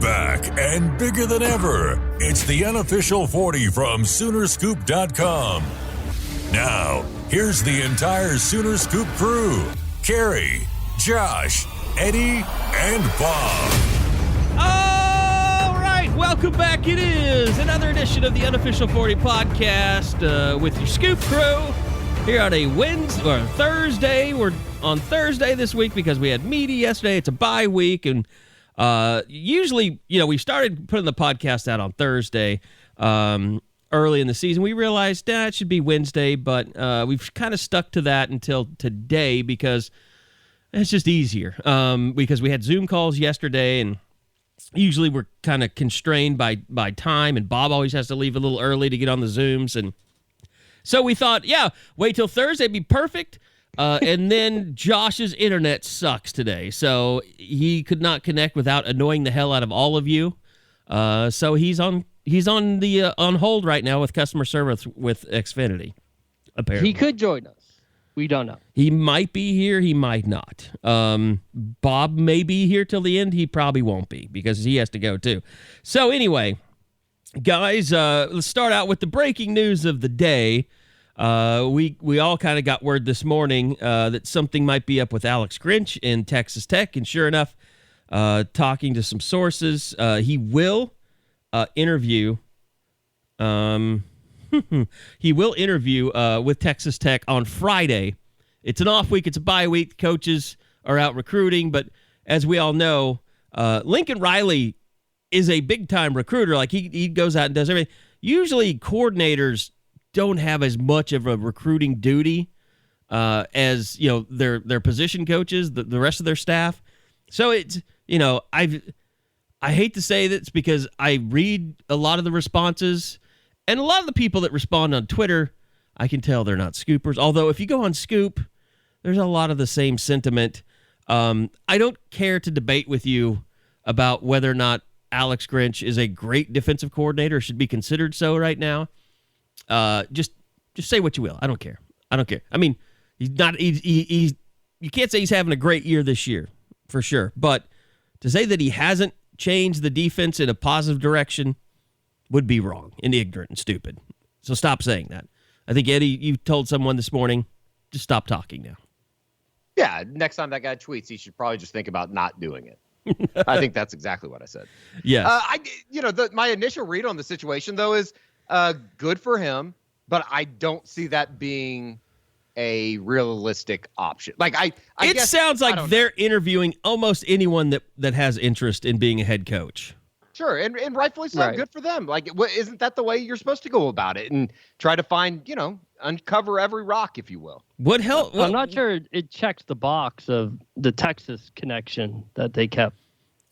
back and bigger than ever. It's the unofficial 40 from Soonerscoop.com. Now, here's the entire Sooner Scoop crew. Carey, Josh, Eddie, and Bob. All right, welcome back. It is another edition of the unofficial 40 podcast with your Scoop crew here on a Wednesday or Thursday. We're on Thursday this week because we had media yesterday. It's a bye week, and usually, we started putting the podcast out on Thursday early in the season. We realized it should be Wednesday, but we've kind of stuck to that until today because it's just easier. Because we had Zoom calls yesterday, and usually we're kind of constrained by time, and Bob always has to leave a little early to get on the Zooms, and so we thought, wait till Thursday, be perfect. And then Josh's internet sucks today, so he could not connect without annoying the hell out of all of you. So he's on hold right now with customer service with Xfinity. Apparently, he could join us. We don't know. He might be here. He might not. Bob may be here till the end. He probably won't be because he has to go too. So anyway, guys, let's start out with the breaking news of the day. We all kind of got word this morning that something might be up with Alex Grinch in Texas Tech, and sure enough, talking to some sources, he will interview. He will interview with Texas Tech on Friday. It's an off week. It's a bye week. Coaches are out recruiting, but as we all know, Lincoln Riley is a big-time recruiter. Like, he goes out and does everything. Usually, coordinators don't have as much of a recruiting duty as their position coaches, the rest of their staff. So it's I hate to say this because I read a lot of the responses, and a lot of the people that respond on Twitter, I can tell they're not scoopers. Although if you go on Scoop, there's a lot of the same sentiment. I don't care to debate with you about whether or not Alex Grinch is a great defensive coordinator or should be considered so right now. Just say what you will. I don't care. I mean, he's not. He's you can't say he's having a great year this year for sure. But to say that he hasn't changed the defense in a positive direction would be wrong and ignorant and stupid. So stop saying that. I think, Eddie, you told someone this morning, just stop talking now. Yeah, next time that guy tweets, he should probably just think about not doing it. I think that's exactly what I said. Yes. My initial read on the situation, though, is good for him, but I don't see that being a realistic option. Like, I guess, sounds like they're interviewing almost anyone that has interest in being a head coach. Sure, and rightfully so. Right. Good for them. Like, isn't that the way you're supposed to go about it and try to find, uncover every rock, if you will? What hell? I'm not sure it checks the box of the Texas connection that they kept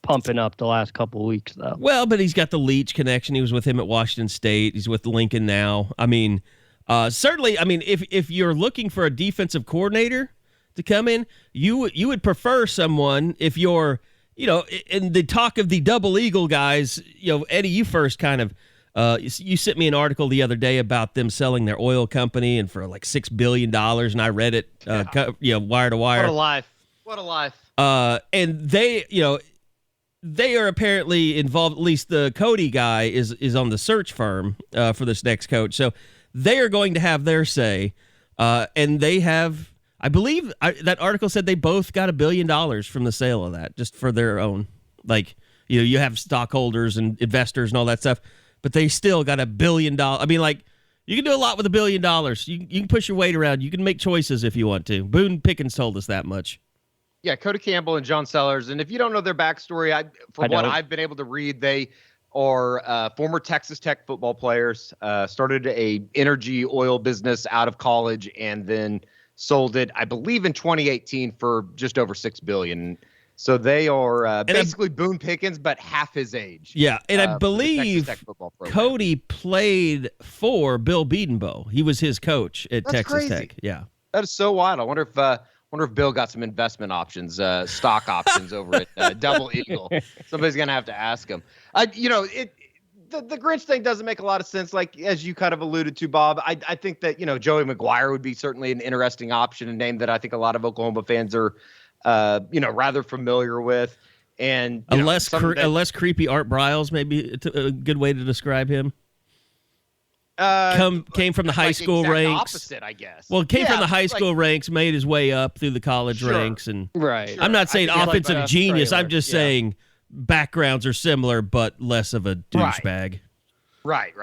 pumping up the last couple of weeks, though. Well, but he's got the Leach connection. He was with him at Washington State. He's with Lincoln now. I mean, certainly, if you're looking for a defensive coordinator to come in, you would prefer someone if you're, in the talk of the Double Eagle guys, Eddie, you first kind of, you sent me an article the other day about them selling their oil company and for like $6 billion, and I read it, wire to wire. What a life. And they are apparently involved. At least the Cody guy is on the search firm for this next coach. So they are going to have their say. And they have, I believe that article said they both got $1 billion from the sale of that, just for their own. Like, you have stockholders and investors and all that stuff, but they still got $1 billion. I mean, like, you can do a lot with $1 billion. You can push your weight around. You can make choices if you want to. Boone Pickens told us that much. Yeah, Cody Campbell and John Sellers. And if you don't know their backstory, what I've been able to read, they are former Texas Tech football players, started a energy oil business out of college, and then sold it, I believe, in 2018 for just over $6 billion. So they are basically Boone Pickens, but half his age. Yeah, and I believe Cody played for Bill Bedenbaugh. He was his coach at Texas Tech. Yeah, that is so wild. I wonder if Bill got some investment options, stock options over at Double Eagle. Somebody's gonna have to ask him. The Grinch thing doesn't make a lot of sense. Like, as you kind of alluded to, Bob, I think that, Joey McGuire would be certainly an interesting option, a name that I think a lot of Oklahoma fans are, rather familiar with. And a less creepy Art Briles, maybe a good way to describe him. Came from the high school ranks. Opposite, I guess. Well, came from the high school ranks, made his way up through the college ranks, and I'm not saying offensive genius. I'm just saying backgrounds are similar, but less of a douchebag. Right,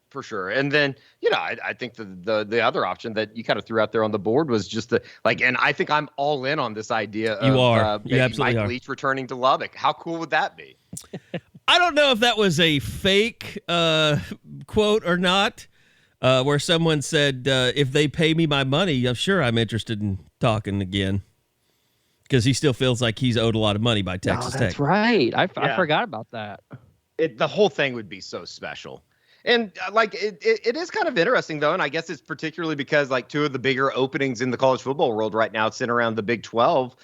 for sure. And then I think the other option that you kind of threw out there on the board was just and I think I'm all in on this idea of you absolutely Mike are. Leach returning to Lubbock. How cool would that be? I don't know if that was a fake quote or not, where someone said, if they pay me my money, I'm sure I'm interested in talking again. Because he still feels like he's owed a lot of money by Texas Tech. That's right. I forgot about that. The whole thing would be so special. And it is kind of interesting, though. And I guess it's particularly because two of the bigger openings in the college football world right now sit around the Big 12.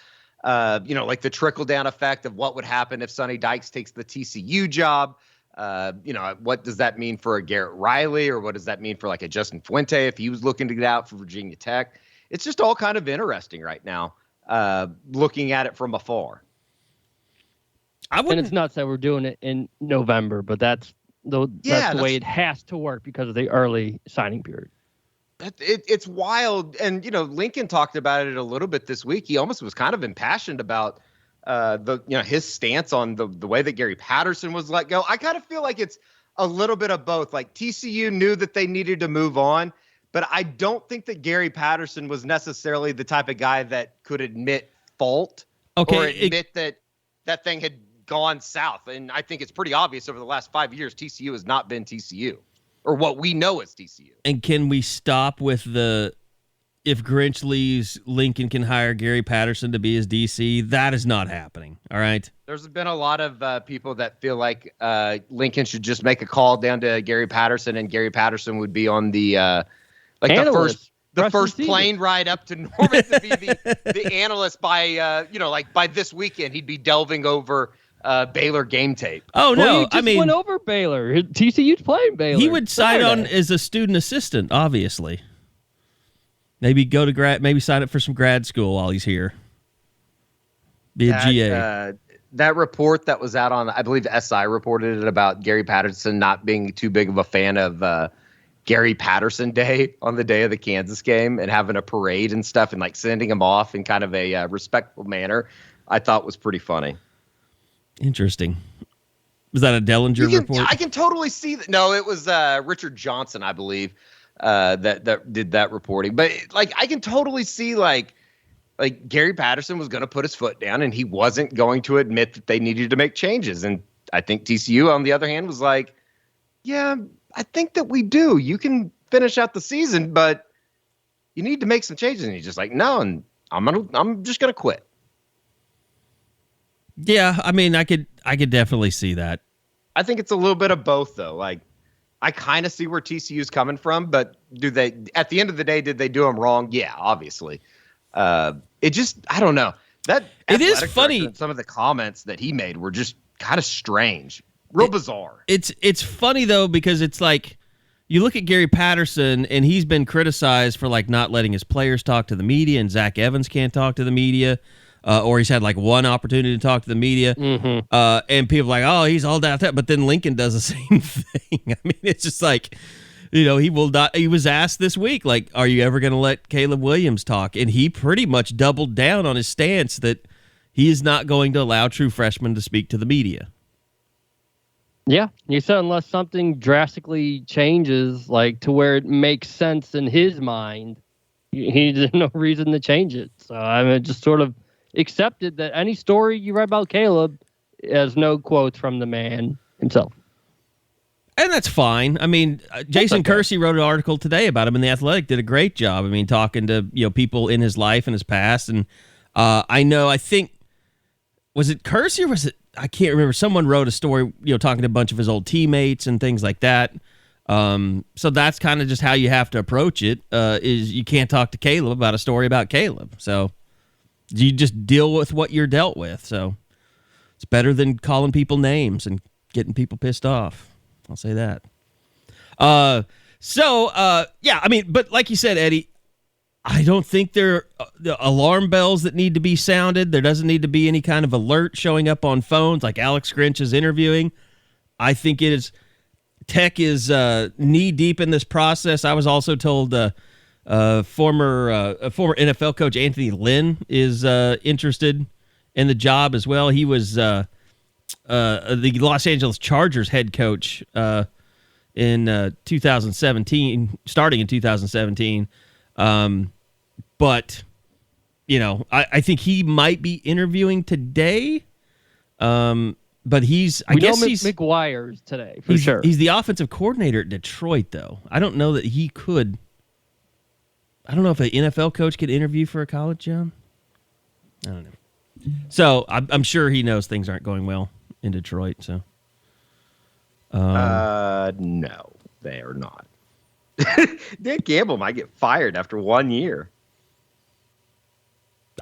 The trickle down effect of what would happen if Sonny Dykes takes the TCU job. What does that mean for a Garrett Riley, or what does that mean for a Justin Fuente if he was looking to get out for Virginia Tech? It's just all kind of interesting right now, looking at it from afar. And it's nuts that we're doing it in November, but that's the way it has to work because of the early signing period. It's wild. And, Lincoln talked about it a little bit this week. He almost was kind of impassioned about his stance on the way that Gary Patterson was let go. I kind of feel like it's a little bit of both. TCU knew that they needed to move on, but I don't think that Gary Patterson was necessarily the type of guy that could admit fault or admit that thing had gone south. And I think it's pretty obvious over the last 5 years, TCU has not been TCU, or what we know as TCU. And can we stop with if Grinch leaves, Lincoln can hire Gary Patterson to be his DC? That is not happening. All right. There's been a lot of people that feel like Lincoln should just make a call down to Gary Patterson, and Gary Patterson would be on the first plane ride up to Norman to be the analyst by by this weekend. He'd be delving over Baylor game tape. Oh no! Went over Baylor. TCU's playing Baylor. He would sign on as a student assistant, obviously. Maybe go to maybe sign up for some grad school while he's here. Be a GA. That report that was out on, I believe SI reported it, about Gary Patterson not being too big of a fan of Gary Patterson Day on the day of the Kansas game and having a parade and stuff and sending him off in kind of a respectful manner, I thought was pretty funny. Interesting. Was that a Dellinger report? I can totally see that. No, it was Richard Johnson, I believe, that did that reporting. But I can totally see Gary Patterson was going to put his foot down, and he wasn't going to admit that they needed to make changes. And I think TCU, on the other hand, was like, yeah, I think that we do. You can finish out the season, but you need to make some changes. And he's just like, no, and I'm just going to quit. Yeah, I mean, I could definitely see that. I think it's a little bit of both, though. I kind of see where TCU's coming from, but at the end of the day, did they do them wrong? Yeah, obviously. It just, I don't know. It is funny. Some of the comments that he made were just kind of strange, real bizarre. It's funny though, because it's you look at Gary Patterson and he's been criticized for not letting his players talk to the media, and Zach Evans can't talk to the media. Or he's had one opportunity to talk to the media, and people are like, oh, he's all down that. But then Lincoln does the same thing. I mean, it's just he will not. He was asked this week, are you ever going to let Caleb Williams talk? And he pretty much doubled down on his stance that he is not going to allow true freshmen to speak to the media. Yeah, he said unless something drastically changes, to where it makes sense in his mind, there's no reason to change it. So just sort of accepted that any story you read about Caleb has no quotes from the man himself. And that's fine. I mean, Jason Kersey wrote an article today about him in The Athletic, did a great job. I mean, talking to people in his life and his past. And I think, was it Kersey or was it, I can't remember. Someone wrote a story, talking to a bunch of his old teammates and things like that. So that's kind of just how you have to approach it, is you can't talk to Caleb about a story about Caleb. So you just deal with what you're dealt with. So it's better than calling people names and getting people pissed off. I'll say that. Yeah, I mean, but like you said, Eddie, I don't think there are alarm bells that need to be sounded. There doesn't need to be any kind of alert showing up on phones like Alex Grinch is interviewing. I think Tech is knee deep in this process. I was also told former NFL coach Anthony Lynn is interested in the job as well. He was the Los Angeles Chargers head coach in 2017, starting in 2017. But, I think he might be interviewing today. But he's McGuire's today, for sure. He's the offensive coordinator at Detroit, though. I don't know that he could. I don't know if an NFL coach could interview for a college job. I don't know. So I'm sure he knows things aren't going well in Detroit. So, no, they are not. Dan Campbell might get fired after 1 year.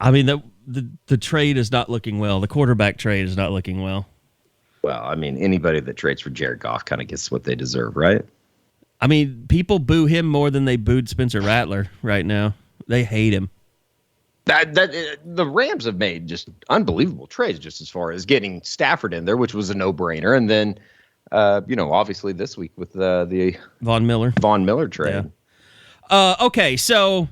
I mean, the trade is not looking well. The quarterback trade is not looking well. Well, I mean, anybody that trades for Jared Goff kind of gets what they deserve, right? I mean, people boo him more than they booed Spencer Rattler right now. They hate him. The Rams have made just unbelievable trades just as far as getting Stafford in there, which was a no-brainer. And then, obviously this week with the Von Miller trade. Yeah. Okay, so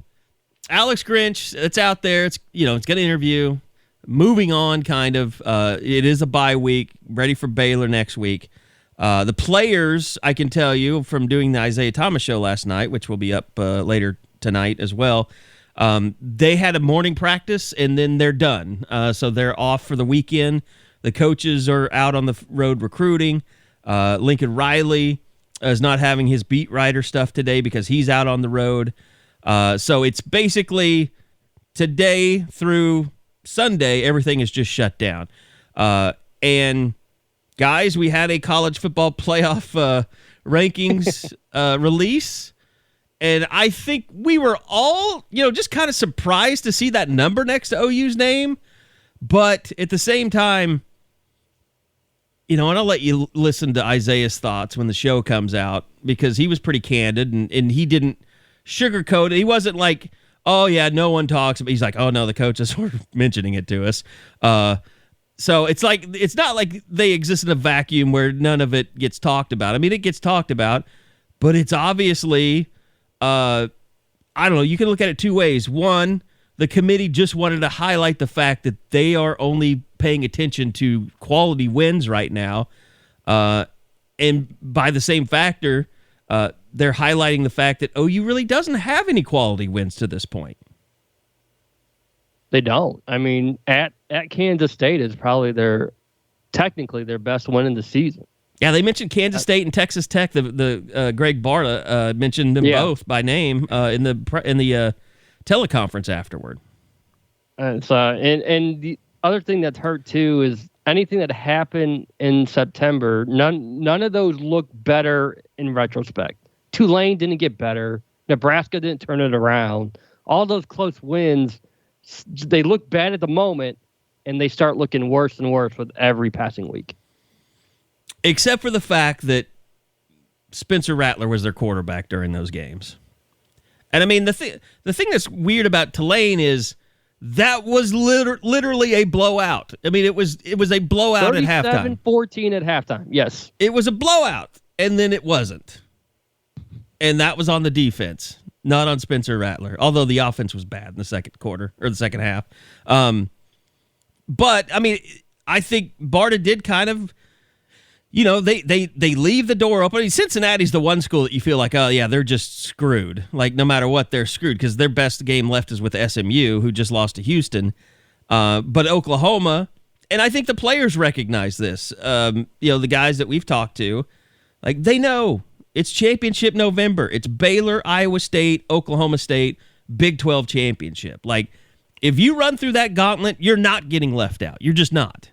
Alex Grinch, it's out there. It's got an interview. Moving on, kind of. It is a bye week. Ready for Baylor next week. The players, I can tell you from doing the Isaiah Thomas show last night, which will be up later tonight as well. They had a morning practice and then they're done. So they're off for the weekend. The coaches are out on the road recruiting. Lincoln Riley is not having his beat writer stuff today because he's out on the road. So it's basically today through Sunday, everything is just shut down. And guys, we had a college football playoff rankings release. And I think we were all, just kind of surprised to see that number next to OU's name. But at the same time, and I'll let you listen to Isaiah's thoughts when the show comes out because he was pretty candid and he didn't sugarcoat it. He wasn't like, oh, yeah, no one talks. But he's like, oh, no, the coaches were mentioning it to us. So it's not like they exist in a vacuum where none of it gets talked about. I mean, it gets talked about, but it's obviously, I don't know, you can look at it two ways. One, the committee just wanted to highlight the fact that they are only paying attention to quality wins right now. And by the same factor, they're highlighting the fact that OU really doesn't have any quality wins to this point. They don't. I mean, at Kansas State is probably technically their best win in the season. Yeah, they mentioned Kansas State and Texas Tech. The Greg Barta mentioned them both by name in the teleconference afterward. And the other thing that's hurt too is anything that happened in September. None of those look better in retrospect. Tulane didn't get better. Nebraska didn't turn it around. All those close wins, they look bad at the moment, and they start looking worse and worse with every passing week. Except for the fact that Spencer Rattler was their quarterback during those games. And I mean, the thing that's weird about Tulane is that was literally a blowout. I mean, it was a blowout at halftime. 37-14 at halftime, yes. It was a blowout, and then it wasn't. And that was on the defense, not on Spencer Rattler, although the offense was bad in the second quarter, or the second half. But, I mean, I think Barta did kind of, they leave the door open. I mean, Cincinnati's the one school that you feel like, oh, yeah, they're just screwed. Like, no matter what, they're screwed because their best game left is with SMU, who just lost to Houston. But Oklahoma, and I think the players recognize this. The guys that we've talked to, like, they know it's championship November. It's Baylor, Iowa State, Oklahoma State, Big 12 championship. Like, if you run through that gauntlet, you're not getting left out. You're just not.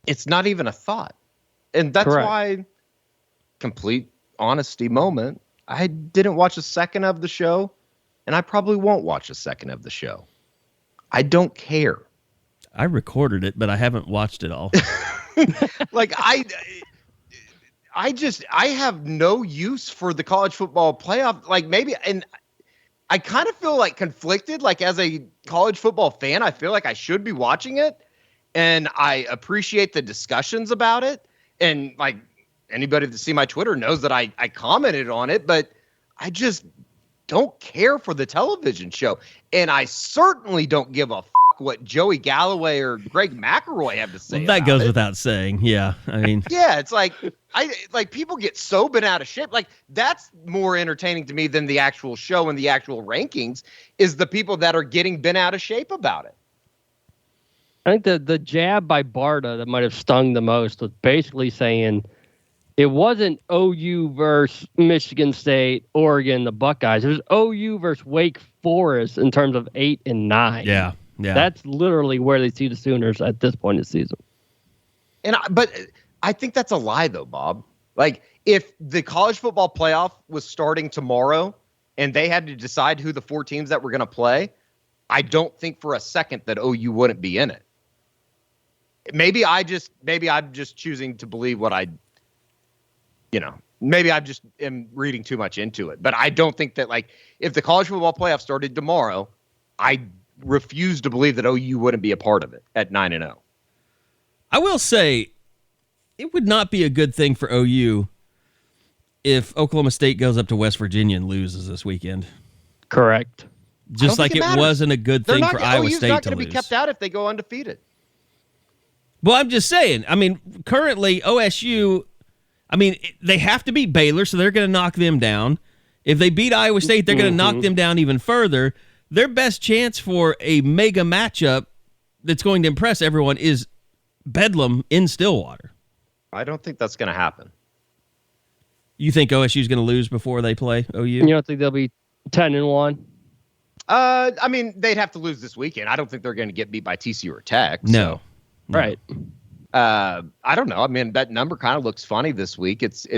It's not even a thought. And that's Correct. why, complete honesty moment, I didn't watch a second of the show, and I probably won't watch a second of the show. I don't care. I recorded it, but I haven't watched it all. Like, I have no use for the college football playoff. Like, maybe, and I kind of feel like conflicted. Like as a college football fan, I feel like I should be watching it, and I appreciate the discussions about it. And like anybody that see my Twitter knows that I commented on it, but I just don't care for the television show. And I certainly don't give a what Joey Galloway or Greg McElroy have to say. Well, that goes without saying. Yeah. I mean, yeah, it's like people get so bent out of shape. Like that's more entertaining to me than the actual show and the actual rankings is the people that are getting bent out of shape about it. I think the jab by Barta that might have stung the most was basically saying it wasn't OU versus Michigan State, Oregon, the Buckeyes. It was OU versus Wake Forest in terms of 8 and 9. Yeah. Yeah. That's literally where they see the Sooners at this point in the season. But I think that's a lie, though, Bob. Like, if the college football playoff was starting tomorrow and they had to decide who the 4 teams that were going to play, I don't think for a second that OU wouldn't be in it. Maybe I'm just choosing to believe what maybe I just am reading too much into it. But I don't think that, like, if the college football playoff started tomorrow, I refuse to believe that OU wouldn't be a part of it at 9-0. I will say it would not be a good thing for OU if Oklahoma State goes up to West Virginia and loses this weekend. Correct. Just like it wasn't a good thing for Iowa State to lose. They're not going to be kept out if they go undefeated. Well, I'm just saying. I mean, currently OSU, they have to beat Baylor, so they're going to knock them down. If they beat Iowa State, they're going to knock them down even further. Their best chance for a mega matchup that's going to impress everyone is Bedlam in Stillwater. I don't think that's going to happen. You think OSU is going to lose before they play OU? You don't think they'll be 10-1? They'd have to lose this weekend. I don't think they're going to get beat by TCU or Tech. No. Right. I don't know. I mean, that number kind of looks funny this week. It's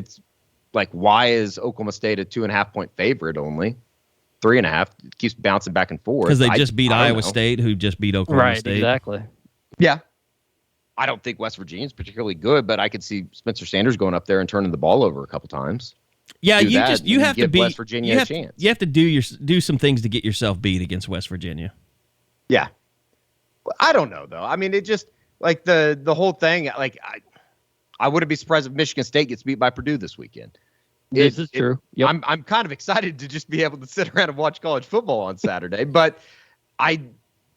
like, why is Oklahoma State a 2.5 point favorite only? 3.5. It keeps bouncing back and forth. Because they just beat Iowa State, who just beat Oklahoma State. Right, exactly. Yeah. I don't think West Virginia is particularly good, but I could see Spencer Sanders going up there and turning the ball over a couple times. Yeah, you have to beat West Virginia a chance. You have to do some things to get yourself beat against West Virginia. Yeah. I don't know though. I mean, it just like the whole thing. Like I wouldn't be surprised if Michigan State gets beat by Purdue this weekend. This is true. Yep. I'm kind of excited to just be able to sit around and watch college football on Saturday, but I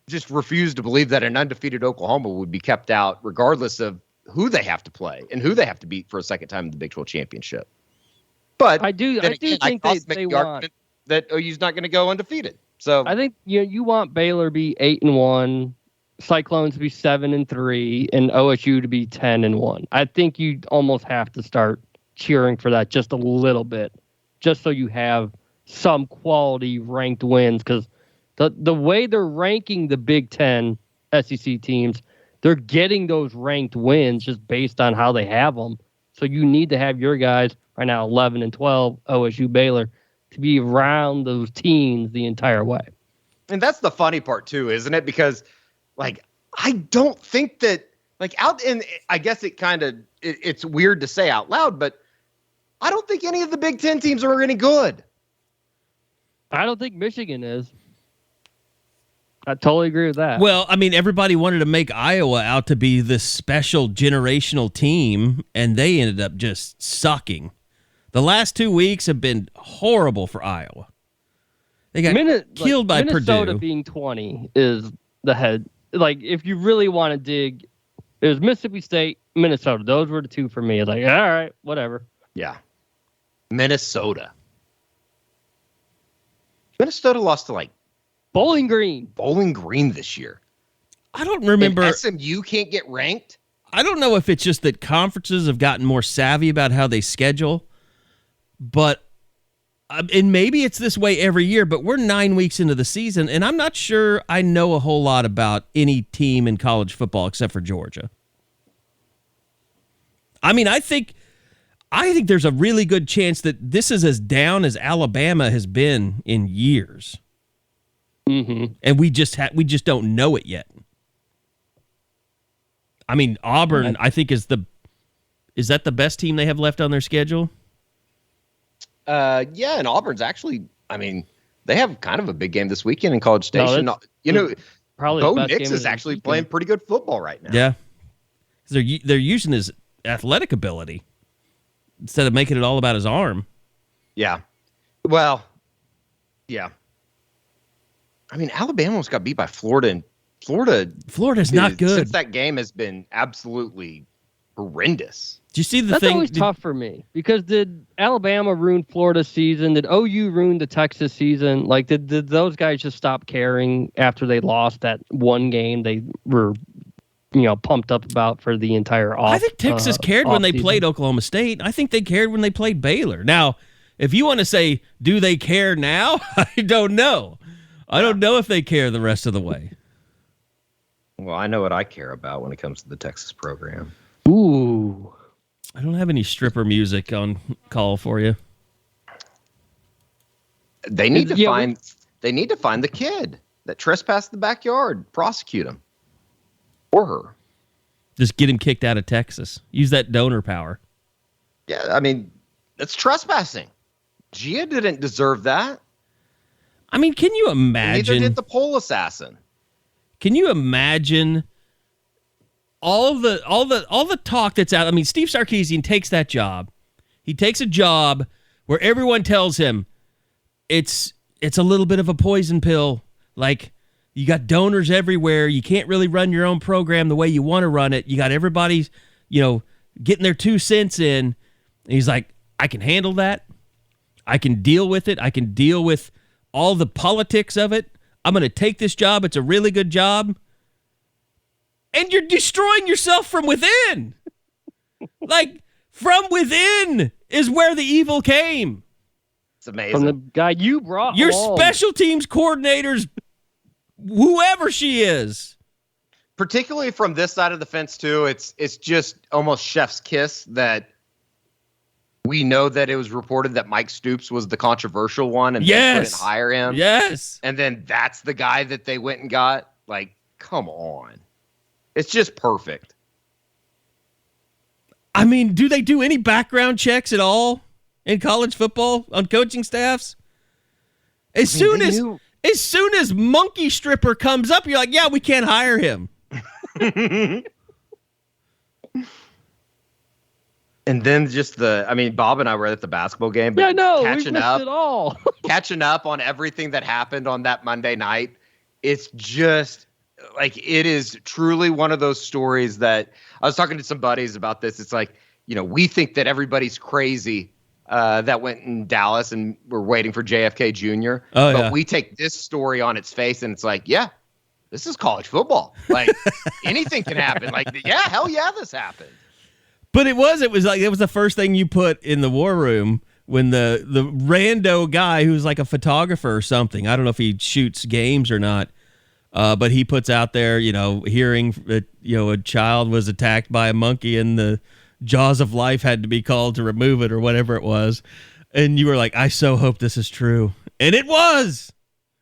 just refuse to believe that an undefeated Oklahoma would be kept out regardless of who they have to play and who they have to beat for a second time in the Big 12 championship. But I do think they want that OU's not going to go undefeated. So I think you want Baylor to be 8-1, Cyclones to be 7-3, and OSU to be 10-1. I think you almost have to start cheering for that just a little bit, just so you have some quality ranked wins. Because the way they're ranking the Big Ten SEC teams, they're getting those ranked wins just based on how they have them. So you need to have your guys right now 11-12, OSU, Baylor, to be around those teams the entire way. And that's the funny part too, isn't it? Because like I don't think that like out in I guess it's weird to say out loud, but I don't think any of the Big Ten teams are any good. I don't think Michigan is. I totally agree with that. Well, I mean, everybody wanted to make Iowa out to be this special generational team, and they ended up just sucking. The last 2 weeks have been horrible for Iowa. They got killed by Purdue. Minnesota being 20 is the head. Like, if you really want to dig, it was Mississippi State, Minnesota. Those were the two for me. It's like, all right, whatever. Yeah. Minnesota lost to like Bowling Green this year. I don't remember. And SMU can't get ranked. I don't know if it's just that conferences have gotten more savvy about how they schedule, but and maybe it's this way every year, but we're 9 weeks into the season, and I'm not sure I know a whole lot about any team in college football except for Georgia. I mean, I think there's a really good chance that this is as down as Alabama has been in years. Mm-hmm. And we just don't know it yet. I mean, Auburn, I think is that the best team they have left on their schedule? Yeah, and Auburn's actually, I mean, They have kind of a big game this weekend in College Station. Probably Bo Nix is actually playing pretty good football right now. Yeah. They're using his athletic ability instead of making it all about his arm. Yeah. Well, yeah. I mean, Alabama almost got beat by Florida, and Florida's not good. Since that game has been absolutely horrendous. Do you see the That's thing? always tough for me because did Alabama ruin Florida's season? Did OU ruin the Texas season? Like, did those guys just stop caring after they lost that one game they were, pumped up about for the entire off? I think Texas cared when they played Oklahoma State. I think they cared when they played Baylor. Now, if you want to say, do they care now? I don't know. I don't know if they care the rest of the way. Well, I know what I care about when it comes to the Texas program. Ooh. I don't have any stripper music on call for you. They need to find the kid that trespassed the backyard, prosecute him or her. Just get him kicked out of Texas. Use that donor power. Yeah, I mean, it's trespassing. Gia didn't deserve that. I mean, can you imagine? Neither did the pole assassin. Can you imagine all the talk that's out? I mean, Steve Sarkisian takes that job. He takes a job where everyone tells him it's a little bit of a poison pill. Like, you got donors everywhere. You can't really run your own program the way you want to run it. You got everybody, getting their 2 cents in. And he's like, I can handle that. I can deal with it. I can deal with all the politics of it. I'm going to take this job. It's a really good job. And you're destroying yourself from within. Like, from within is where the evil came. It's amazing. From the guy you brought Your along. special teams coordinators, whoever she is. Particularly from this side of the fence, too, it's just almost chef's kiss that we know that it was reported that Mike Stoops was the controversial one and they couldn't hire him. Yes. And then that's the guy that they went and got. Like, come on. It's just perfect. I mean, do they do any background checks at all in college football on coaching staffs? As soon as Monkey Stripper comes up, you're like, yeah, we can't hire him. And then just Bob and I were at the basketball game, but Yeah, no, we catching missed up, it all. catching up on everything that happened on that Monday night. It's just like, it is truly one of those stories that I was talking to some buddies about this. It's like, we think that everybody's crazy that went in Dallas and we're waiting for JFK Jr. But we take this story on its face and it's like, yeah, this is college football. Like, anything can happen. Like, yeah, hell yeah, this happened. But it was the first thing you put in the war room when the rando guy who's like a photographer or something, I don't know if he shoots games or not, but he puts out there, hearing that, a child was attacked by a monkey and the jaws of life had to be called to remove it or whatever it was. And you were like, I so hope this is true. And it was.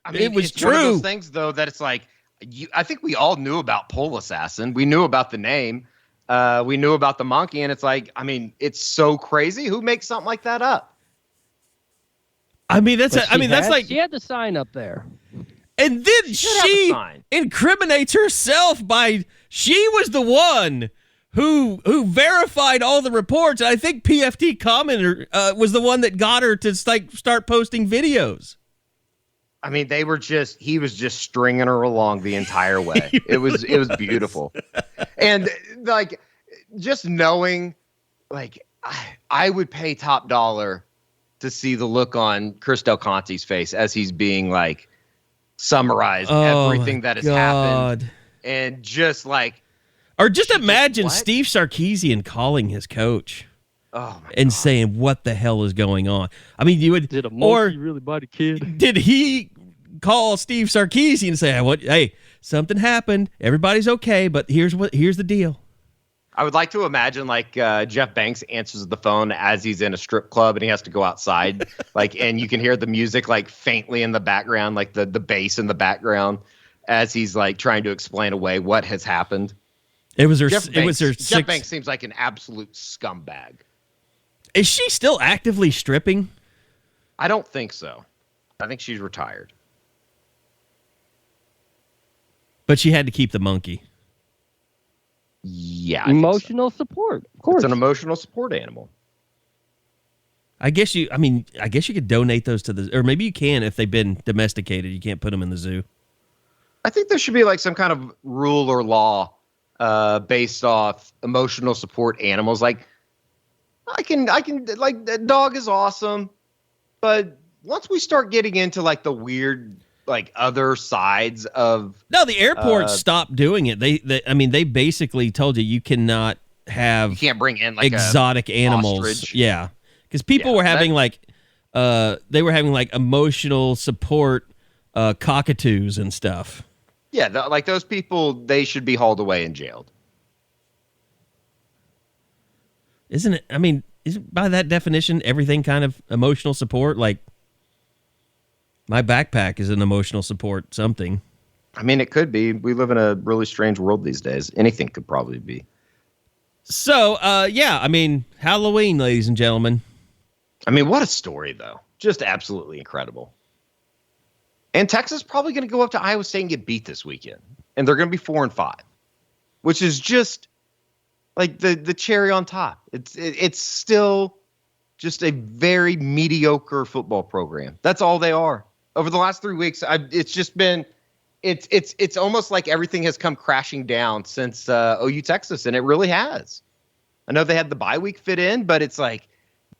I mean, it was it's true. One of those things, though, that it's like, I think we all knew about Pole Assassin. We knew about the name. We knew about the monkey, and it's like, I mean, it's so crazy. Who makes something like that up? I mean, that's like she had the sign up there. And then she incriminates herself by she was the one who verified all the reports. I think PFT commenter was the one that got her to start posting videos. I mean, he was just stringing her along the entire way. It was beautiful. And like, just knowing, like, I would pay top dollar to see the look on Chris Del Conte's face as he's being like summarized everything that has happened. And just like, or just imagine Steve Sarkisian calling his coach. And saying, what the hell is going on? I mean, you would... Did a monkey really bite a kid? Did he call Steve Sarkisian and say, hey, something happened. Everybody's okay, but here's the deal. I would like to imagine, like, Jeff Banks answers the phone as he's in a strip club and he has to go outside, like, and you can hear the music, like, faintly in the background, like the bass in the background as he's, like, trying to explain away what has happened. Jeff Banks seems like an absolute scumbag. Is she still actively stripping? I don't think so. I think she's retired. But she had to keep the monkey. Yeah. Emotional support, of course. It's an emotional support animal. I guess you could donate those to the, or maybe you can if they've been domesticated. You can't put them in the zoo. I think there should be like some kind of rule or law based off emotional support animals. Like I can like the dog is awesome, but once we start getting into like the weird like other sides of the airport stopped doing it. They basically told you cannot have, you can't bring in like exotic animals. Ostrich. Yeah. Because people were having they were having like emotional support cockatoos and stuff. Yeah, like those people, they should be hauled away and jailed. Isn't it? I mean, isn't by that definition everything kind of emotional support? Like my backpack is an emotional support something. I mean, it could be. We live in a really strange world these days. Anything could probably be. So, yeah, I mean, Halloween, ladies and gentlemen. I mean, what a story, though. Just absolutely incredible. And Texas is probably going to go up to Iowa State and get beat this weekend. And they're going to be 4-5, which is just like the cherry on top. It's still just a very mediocre football program. That's all they are. Over the last 3 weeks, it's just been it's almost like everything has come crashing down since OU Texas, and it really has. I know they had the bye week fit in, but it's like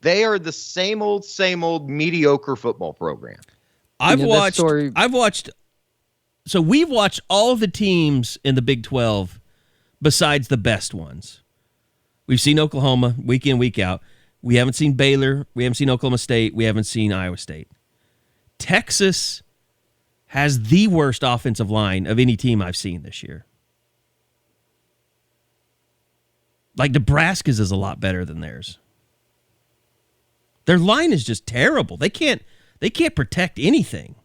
they are the same old mediocre football program. We've watched all the teams in the Big 12 besides the best ones. We've seen Oklahoma week in, week out. We haven't seen Baylor. We haven't seen Oklahoma State. We haven't seen Iowa State. Texas has the worst offensive line of any team I've seen this year. Like Nebraska's is a lot better than theirs. Their line is just terrible. They can't protect anything.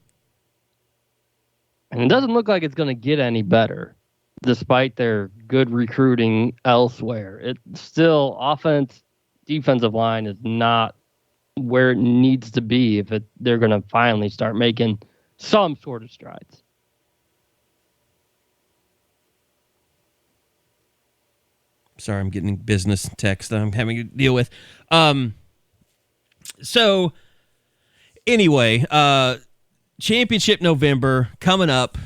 And it doesn't look like it's going to get any better, despite their good recruiting elsewhere. It's still defensive line is not where it needs to be if they're going to finally start making some sort of strides. Sorry, I'm getting business text that I'm having to deal with. So anyway, championship November coming up.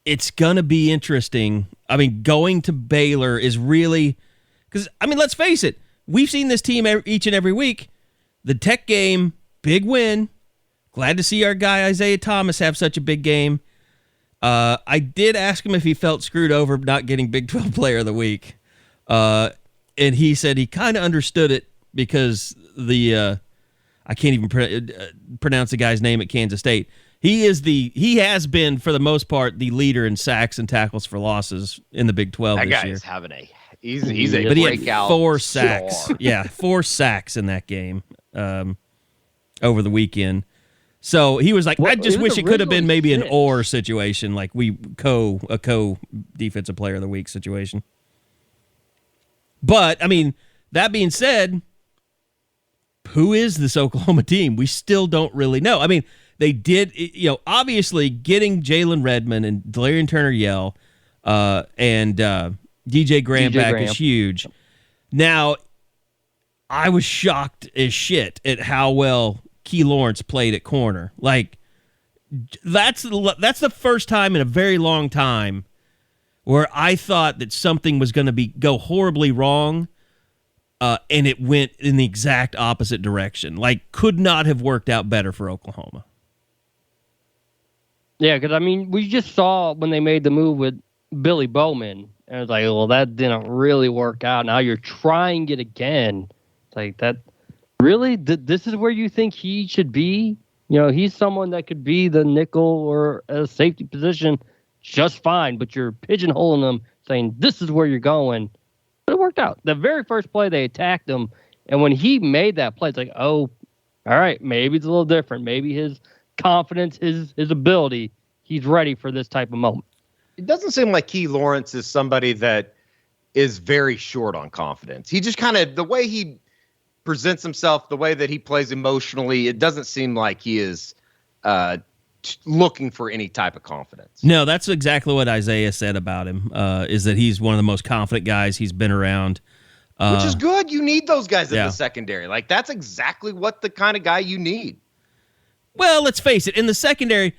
It's going to be interesting. I mean, going to Baylor is really, because, I mean, let's face it. We've seen this team each and every week. The Tech game, big win. Glad to see our guy Isaiah Thomas have such a big game. I did ask him if he felt screwed over not getting Big 12 Player of the Week. And he said he kind of understood it because I can't even pronounce the guy's name at Kansas State. He has been, for the most part, the leader in sacks and tackles for losses in the Big 12 this year. That guy is having he's a but he breakout had 4 sacks. star. Yeah, 4 sacks in that game over the weekend. So he was like, I just wish it could have been maybe an or situation, like a co defensive player of the week situation. But, I mean, that being said, who is this Oklahoma team? We still don't really know. I mean, they did, obviously getting Jalen Redmond and Delarian Turner-Yell and DJ Graham back is huge. Now, I was shocked as shit at how well Key Lawrence played at corner. Like, that's the first time in a very long time where I thought that something was going to go horribly wrong, and it went in the exact opposite direction. Like, could not have worked out better for Oklahoma. Yeah, because, I mean, we just saw when they made the move with Billy Bowman, and it's like, well, that didn't really work out. Now you're trying it again. It's like, that really? This is where you think he should be? He's someone that could be the nickel or a safety position just fine, but you're pigeonholing him, saying, this is where you're going. But it worked out. The very first play, they attacked him, and when he made that play, it's like, oh, all right, maybe it's a little different. Maybe his confidence, his ability, he's ready for this type of moment. It doesn't seem like Key Lawrence is somebody that is very short on confidence. He just kind of, the way he presents himself, the way that he plays emotionally, it doesn't seem like he is looking for any type of confidence. No, that's exactly what Isaiah said about him, is that he's one of the most confident guys he's been around. Which is good. You need those guys in the secondary. Like, that's exactly what the kind of guy you need. Well, let's face it. In the secondary,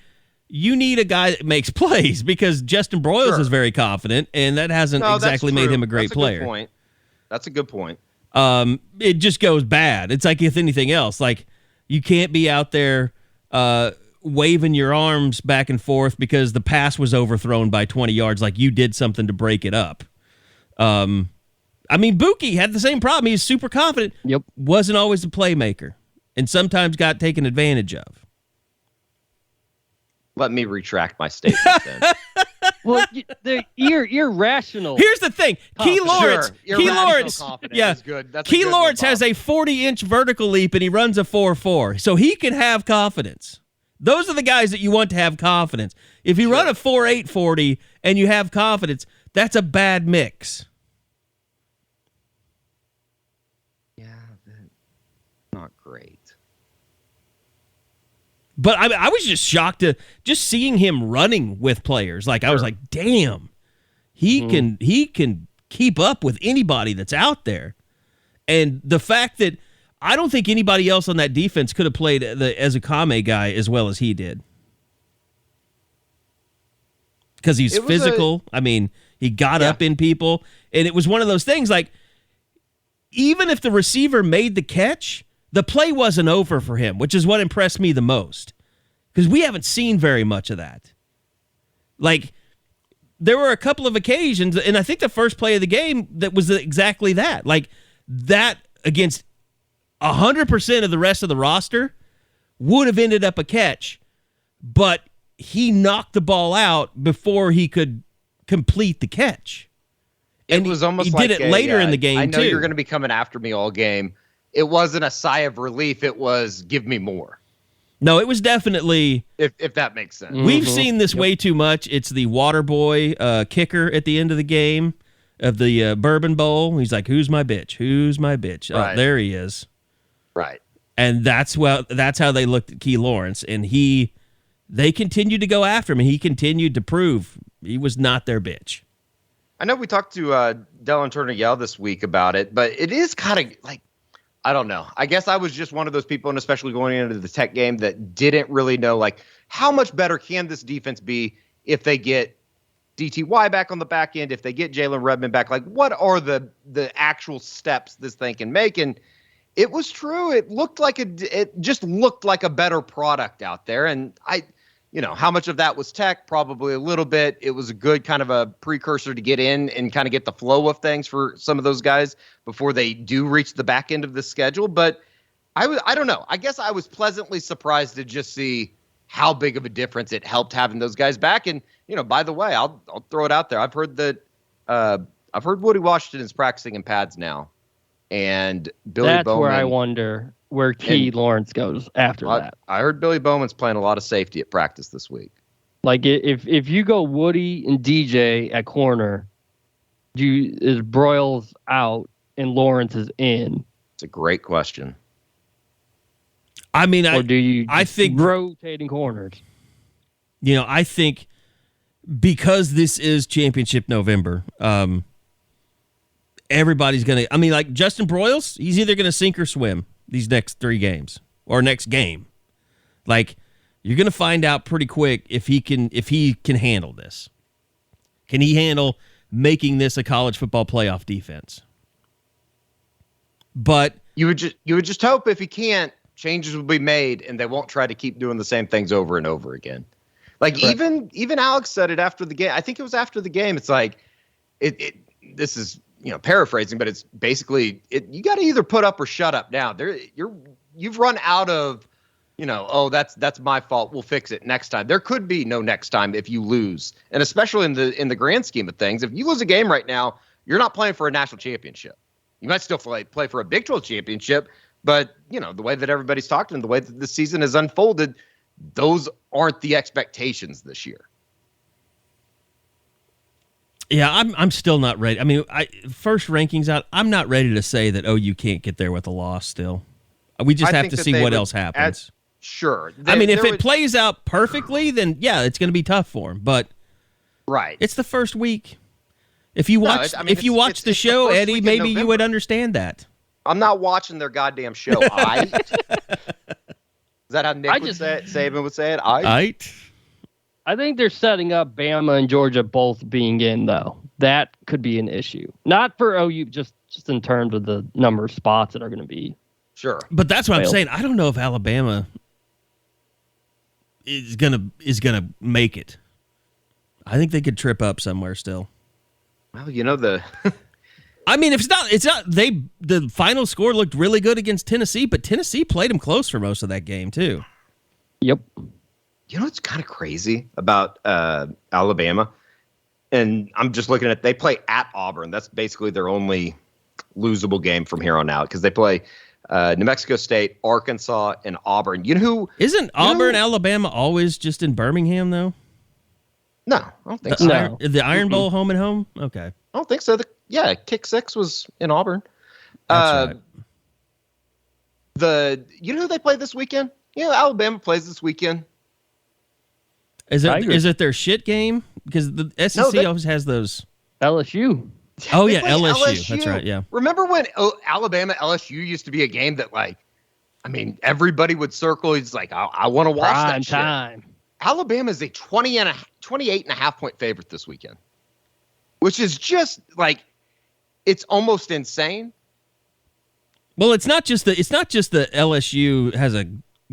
you need a guy that makes plays, because Justin Broyles is very confident, and that hasn't exactly made him a great player. Good point. That's a good point. It just goes bad. It's like with anything else. Like, you can't be out there waving your arms back and forth because the pass was overthrown by 20 yards, like you did something to break it up. I mean, Buki had the same problem. He was super confident. Yep. Wasn't always a playmaker, and sometimes got taken advantage of. Let me retract my statement then. Well, you're irrational. Here's the thing. Key Lawrence. Key Lawrence. Yeah. Good. Key Lawrence has a 40-inch vertical leap, and he runs a 4.4, so he can have confidence. Those are the guys that you want to have confidence. If you run a 4.8 40 and you have confidence, that's a bad mix. Yeah, not great. But I was just shocked to just seeing him running with players. Like, I was like, damn, he can keep up with anybody that's out there. And the fact that I don't think anybody else on that defense could have played the Ezekame guy as well as he did. Because he's physical. I mean, he got up in people. And it was one of those things, like, even if the receiver made the catch, the play wasn't over for him, which is what impressed me the most. Because we haven't seen very much of that. Like, there were a couple of occasions, and I think the first play of the game that was exactly that. Like, that against 100% of the rest of the roster would have ended up a catch, but he knocked the ball out before he could complete the catch. And it was almost he like did it later in the game, I know too. You're going to be coming after me all game. It wasn't a sigh of relief. It was, give me more. No, it was definitely... If that makes sense. We've seen this way too much. It's the water boy kicker at the end of the game of the Bourbon Bowl. He's like, who's my bitch? Who's my bitch? Right. Oh, there he is. Right. And that's how they looked at Key Lawrence. And they continued to go after him, and he continued to prove he was not their bitch. I know we talked to Dylan Turner-Yell this week about it, but it is kind of like, I don't know. I guess I was just one of those people, and especially going into the Tech game, that didn't really know, like, how much better can this defense be if they get DTY back on the back end, if they get Jalen Redmond back? Like, what are the actual steps this thing can make? And it was true. It just looked like a better product out there. And how much of that was Tech? Probably a little bit. It was a good kind of a precursor to get in and kind of get the flow of things for some of those guys before they do reach the back end of the schedule. But I don't know. I guess I was pleasantly surprised to just see how big of a difference it helped having those guys back. And, by the way, I'll throw it out there. I've heard that I've heard Woody Washington is practicing in pads now. And Billy Bowman. That's where I wonder where Key Lawrence goes after that. I heard Billy Bowman's playing a lot of safety at practice this week. Like, if you go Woody and DJ at corner, is Broyles out and Lawrence is in? It's a great question. I mean, or do you I think rotating corners? I think because this is Championship November, everybody's going to, like Justin Broyles, he's either going to sink or swim these next 3 games or next game. Like, you're going to find out pretty quick if he can handle this. Can he handle making this a college football playoff defense? But you would just hope if he can't, changes will be made and they won't try to keep doing the same things over and over again. Like, even Alex said it after the game. I think it was after the game. It's like this is, paraphrasing, but it's basically you got to either put up or shut up now. You've run out of, that's my fault. We'll fix it next time. There could be no next time if you lose. And especially in the grand scheme of things, if you lose a game right now, you're not playing for a national championship. You might still play for a Big 12 championship, but the way that everybody's talked and the way that the season has unfolded, those aren't the expectations this year. Yeah, I'm still not ready. I mean, first rankings out. I'm not ready to say that OU can't get there with a loss. Still, we just have to see what else happens. Sure. I mean, if it plays out perfectly, then yeah, it's going to be tough for him. But it's the first week. If you watch, the show, Eddie, maybe you would understand that. I'm not watching their goddamn show. Is that how Nick would say it? Saban would say it? I think they're setting up Bama and Georgia both being in, though. That could be an issue. Not for OU, just in terms of the number of spots that are going to be. Sure. But that's what I'm saying. I don't know if Alabama is gonna make it. I think they could trip up somewhere still. Well, the I mean, if it's not the final score looked really good against Tennessee, but Tennessee played them close for most of that game too. Yep. What's kind of crazy about Alabama? And I'm just looking at, they play at Auburn. That's basically their only losable game from here on out, because they play New Mexico State, Arkansas, and Auburn. You know who? Isn't Auburn, Alabama always just in Birmingham, though? No, I don't think so. The Iron Bowl home and home? Okay. I don't think so. Kick 6 was in Auburn. That's right. You know who they play this weekend? Alabama plays this weekend. Is it their shit game? Because the SEC always has those. LSU. Oh, yeah, LSU. That's right, yeah. Remember when Alabama LSU used to be a game that, everybody would circle. It's like, I want to watch that shit. Time. Alabama is a 28.5 point favorite this weekend, which is just it's almost insane. Well, it's not just the LSU has a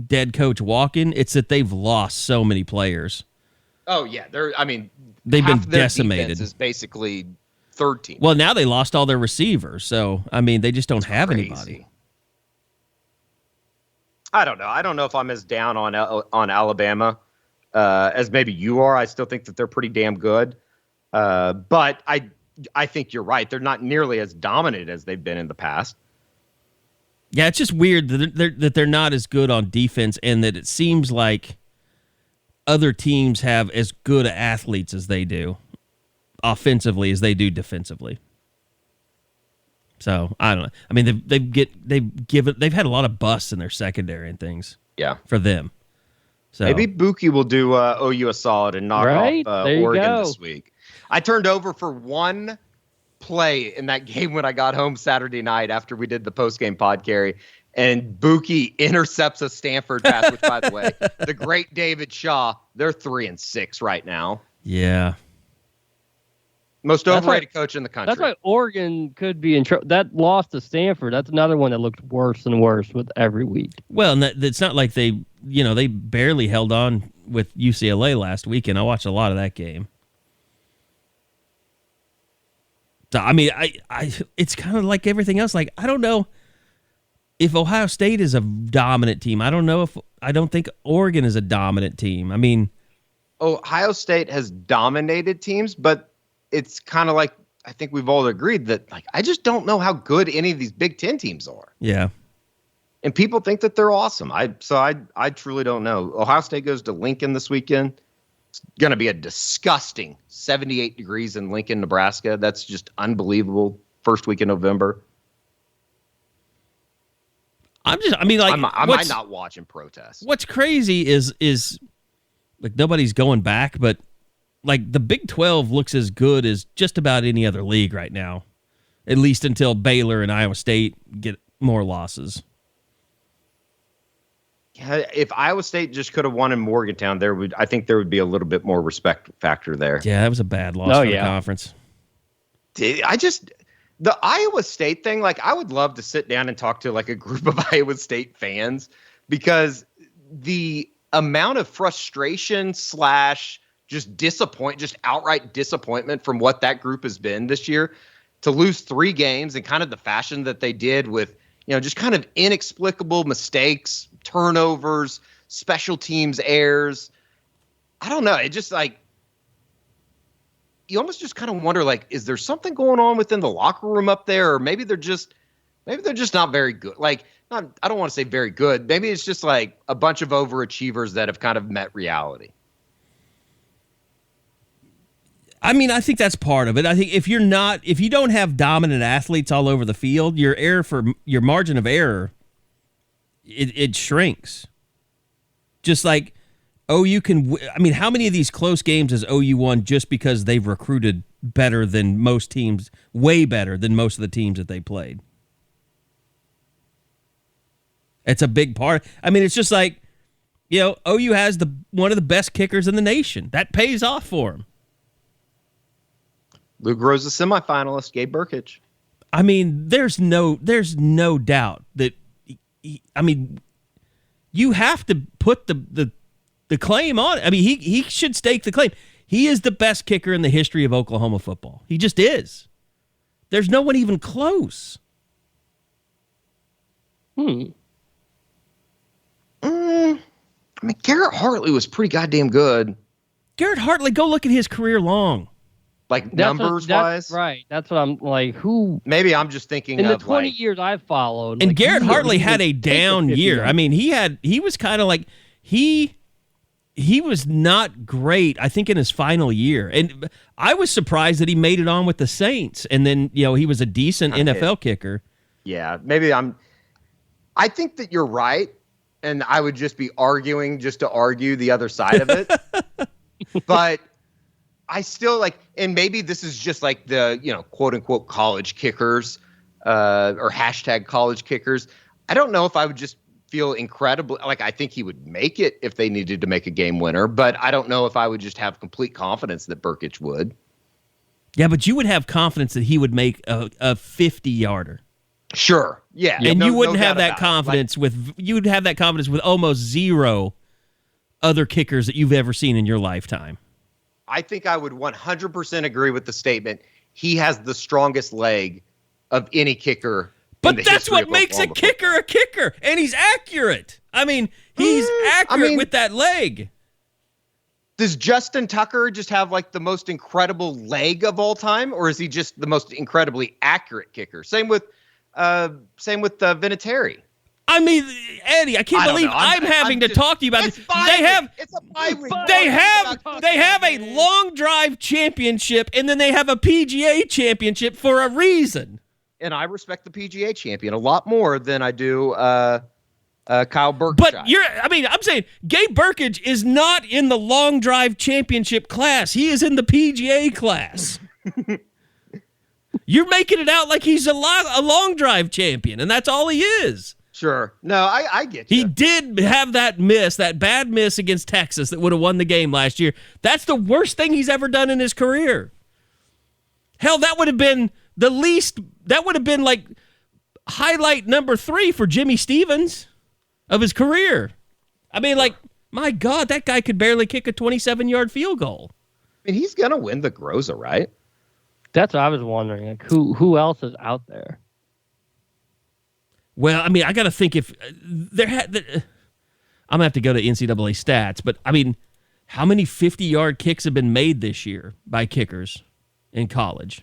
dead coach walking. It's that they've lost so many players. Oh yeah, they've been decimated. Defense is basically third team. Well, now they lost all their receivers, so they just don't have anybody. I don't know. I don't know if I'm as down on Alabama as maybe you are. I still think that they're pretty damn good, but I think you're right. They're not nearly as dominant as they've been in the past. Yeah, it's just weird that they're not as good on defense, and that it seems like other teams have as good athletes as they do offensively as they do defensively. So I don't know. They've had a lot of busts in their secondary and things. Yeah, for them. So maybe Buki will do OU a solid and knock off Oregon this week. I turned over for one play in that game when I got home Saturday night after we did the post-game pod, Carey, and Buki intercepts a Stanford pass, which, by the way, the great David Shaw, they're 3-6 right now. Yeah. Most overrated coach in the country. That's why Oregon could be in trouble. That loss to Stanford, that's another one that looked worse and worse with every week. Well, and it's not like they barely held on with UCLA last weekend. I watched a lot of that game. So, it's kind of like everything else. Like, I don't know if Ohio State is a dominant team. I don't think Oregon is a dominant team. Ohio State has dominated teams, but it's kind of like, I think we've all agreed that, I just don't know how good any of these Big Ten teams are. Yeah. And people think that they're awesome. I truly don't know. Ohio State goes to Lincoln this weekend. It's going to be a disgusting 78 degrees in Lincoln, Nebraska. That's just unbelievable. First week in November. I might not watch and protest. What's crazy is nobody's going back, but the Big 12 looks as good as just about any other league right now, at least until Baylor and Iowa State get more losses. Yeah, if Iowa State just could have won in Morgantown, I think there would be a little bit more respect factor there. Yeah, that was a bad loss for the conference. The Iowa State thing, I would love to sit down and talk to a group of Iowa State fans, because the amount of frustration / just outright disappointment from what that group has been this year, to lose 3 games in kind of the fashion that they did, with just kind of inexplicable mistakes, turnovers, special teams errors. I don't know. It just you almost just kind of wonder, is there something going on within the locker room up there? Or maybe they're just not very good. I don't want to say very good. Maybe it's just a bunch of overachievers that have kind of met reality. I mean, I think that's part of it. I think if you don't have dominant athletes all over the field, your margin of error, it shrinks. Just like OU can. I mean, how many of these close games has OU won just because they've recruited better than most teams, way better than most of the teams that they played? It's a big part. I mean, it's just like, OU has one of the best kickers in the nation. That pays off for him. Luke Rose, a semifinalist, Gabe Burkich. I mean, there's no doubt that. You have to put the claim on it. I mean, he should stake the claim. He is the best kicker in the history of Oklahoma football. He just is. There's no one even close. I mean, Garrett Hartley was pretty goddamn good. Garrett Hartley, go look at his career long. Like numbers-wise? Right. That's what I'm like, who... Maybe I'm just thinking in the 20 years I've followed. And like, Garrett Hartley had a down year. I mean, he was kind of like... He was not great, I think, in his final year. And I was surprised that he made it on with the Saints. And then, he was a decent NFL kicker. Yeah, maybe I think that you're right. And I would just be arguing just to argue the other side of it. But I still like, and maybe this is just like the, quote unquote college kickers or hashtag college kickers. I don't know if I would just feel incredible. Like, I think he would make it if they needed to make a game winner, but I don't know if I would just have complete confidence that Burkich would. Yeah, but you would have confidence that he would make a 50-yarder. Sure. Yeah. And you wouldn't have that confidence you'd have that confidence with almost zero other kickers that you've ever seen in your lifetime. I think I would 100% agree with the statement. He has the strongest leg of any kicker. But that's what makes a kicker a kicker, and he's accurate. I mean, he's accurate with that leg. Does Justin Tucker just have like the most incredible leg of all time, or is he just the most incredibly accurate kicker? Same with Vinatieri. I mean, Eddie, I can't believe I'm having to talk to you about this. It's a bye week. They have a long drive championship, and then they have a PGA championship for a reason. And I respect the PGA champion a lot more than I do Kyle Burkich. But I'm saying Gabe Burkich is not in the long drive championship class. He is in the PGA class. You're making it out like he's a long drive champion, and that's all he is. Sure. No, I get you. He did have that bad miss against Texas that would have won the game last year. That's the worst thing he's ever done in his career. Hell, that would have been like highlight number 3 for Jimmy Stevens of his career. I mean, like, my God, that guy could barely kick a 27-yard field goal. I mean, he's going to win the Groza, right? That's what I was wondering. Like, who else is out there? Well, I mean, I got to think if I'm going to have to go to NCAA stats, but I mean, how many 50-yard kicks have been made this year by kickers in college?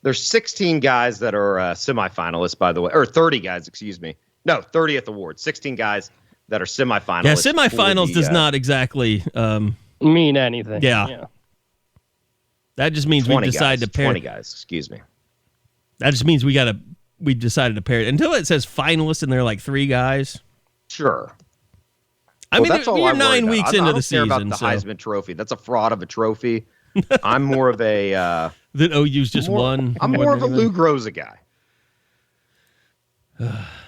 There's 16 guys that are semifinalists, by the way, or 30 guys, excuse me. No, 30th award. 16 guys that are semifinalists. Yeah, semifinals does not exactly mean anything. Yeah. That just means we decided to pair 20 guys, excuse me. That just means we decided to pair it. Until it says finalists and they're like 3 guys. Sure. I mean, we're 9 weeks into the season. I don't care about the Heisman Trophy. That's a fraud of a trophy. I'm more of a... that OU's just won. I'm more of a Lou Groza guy.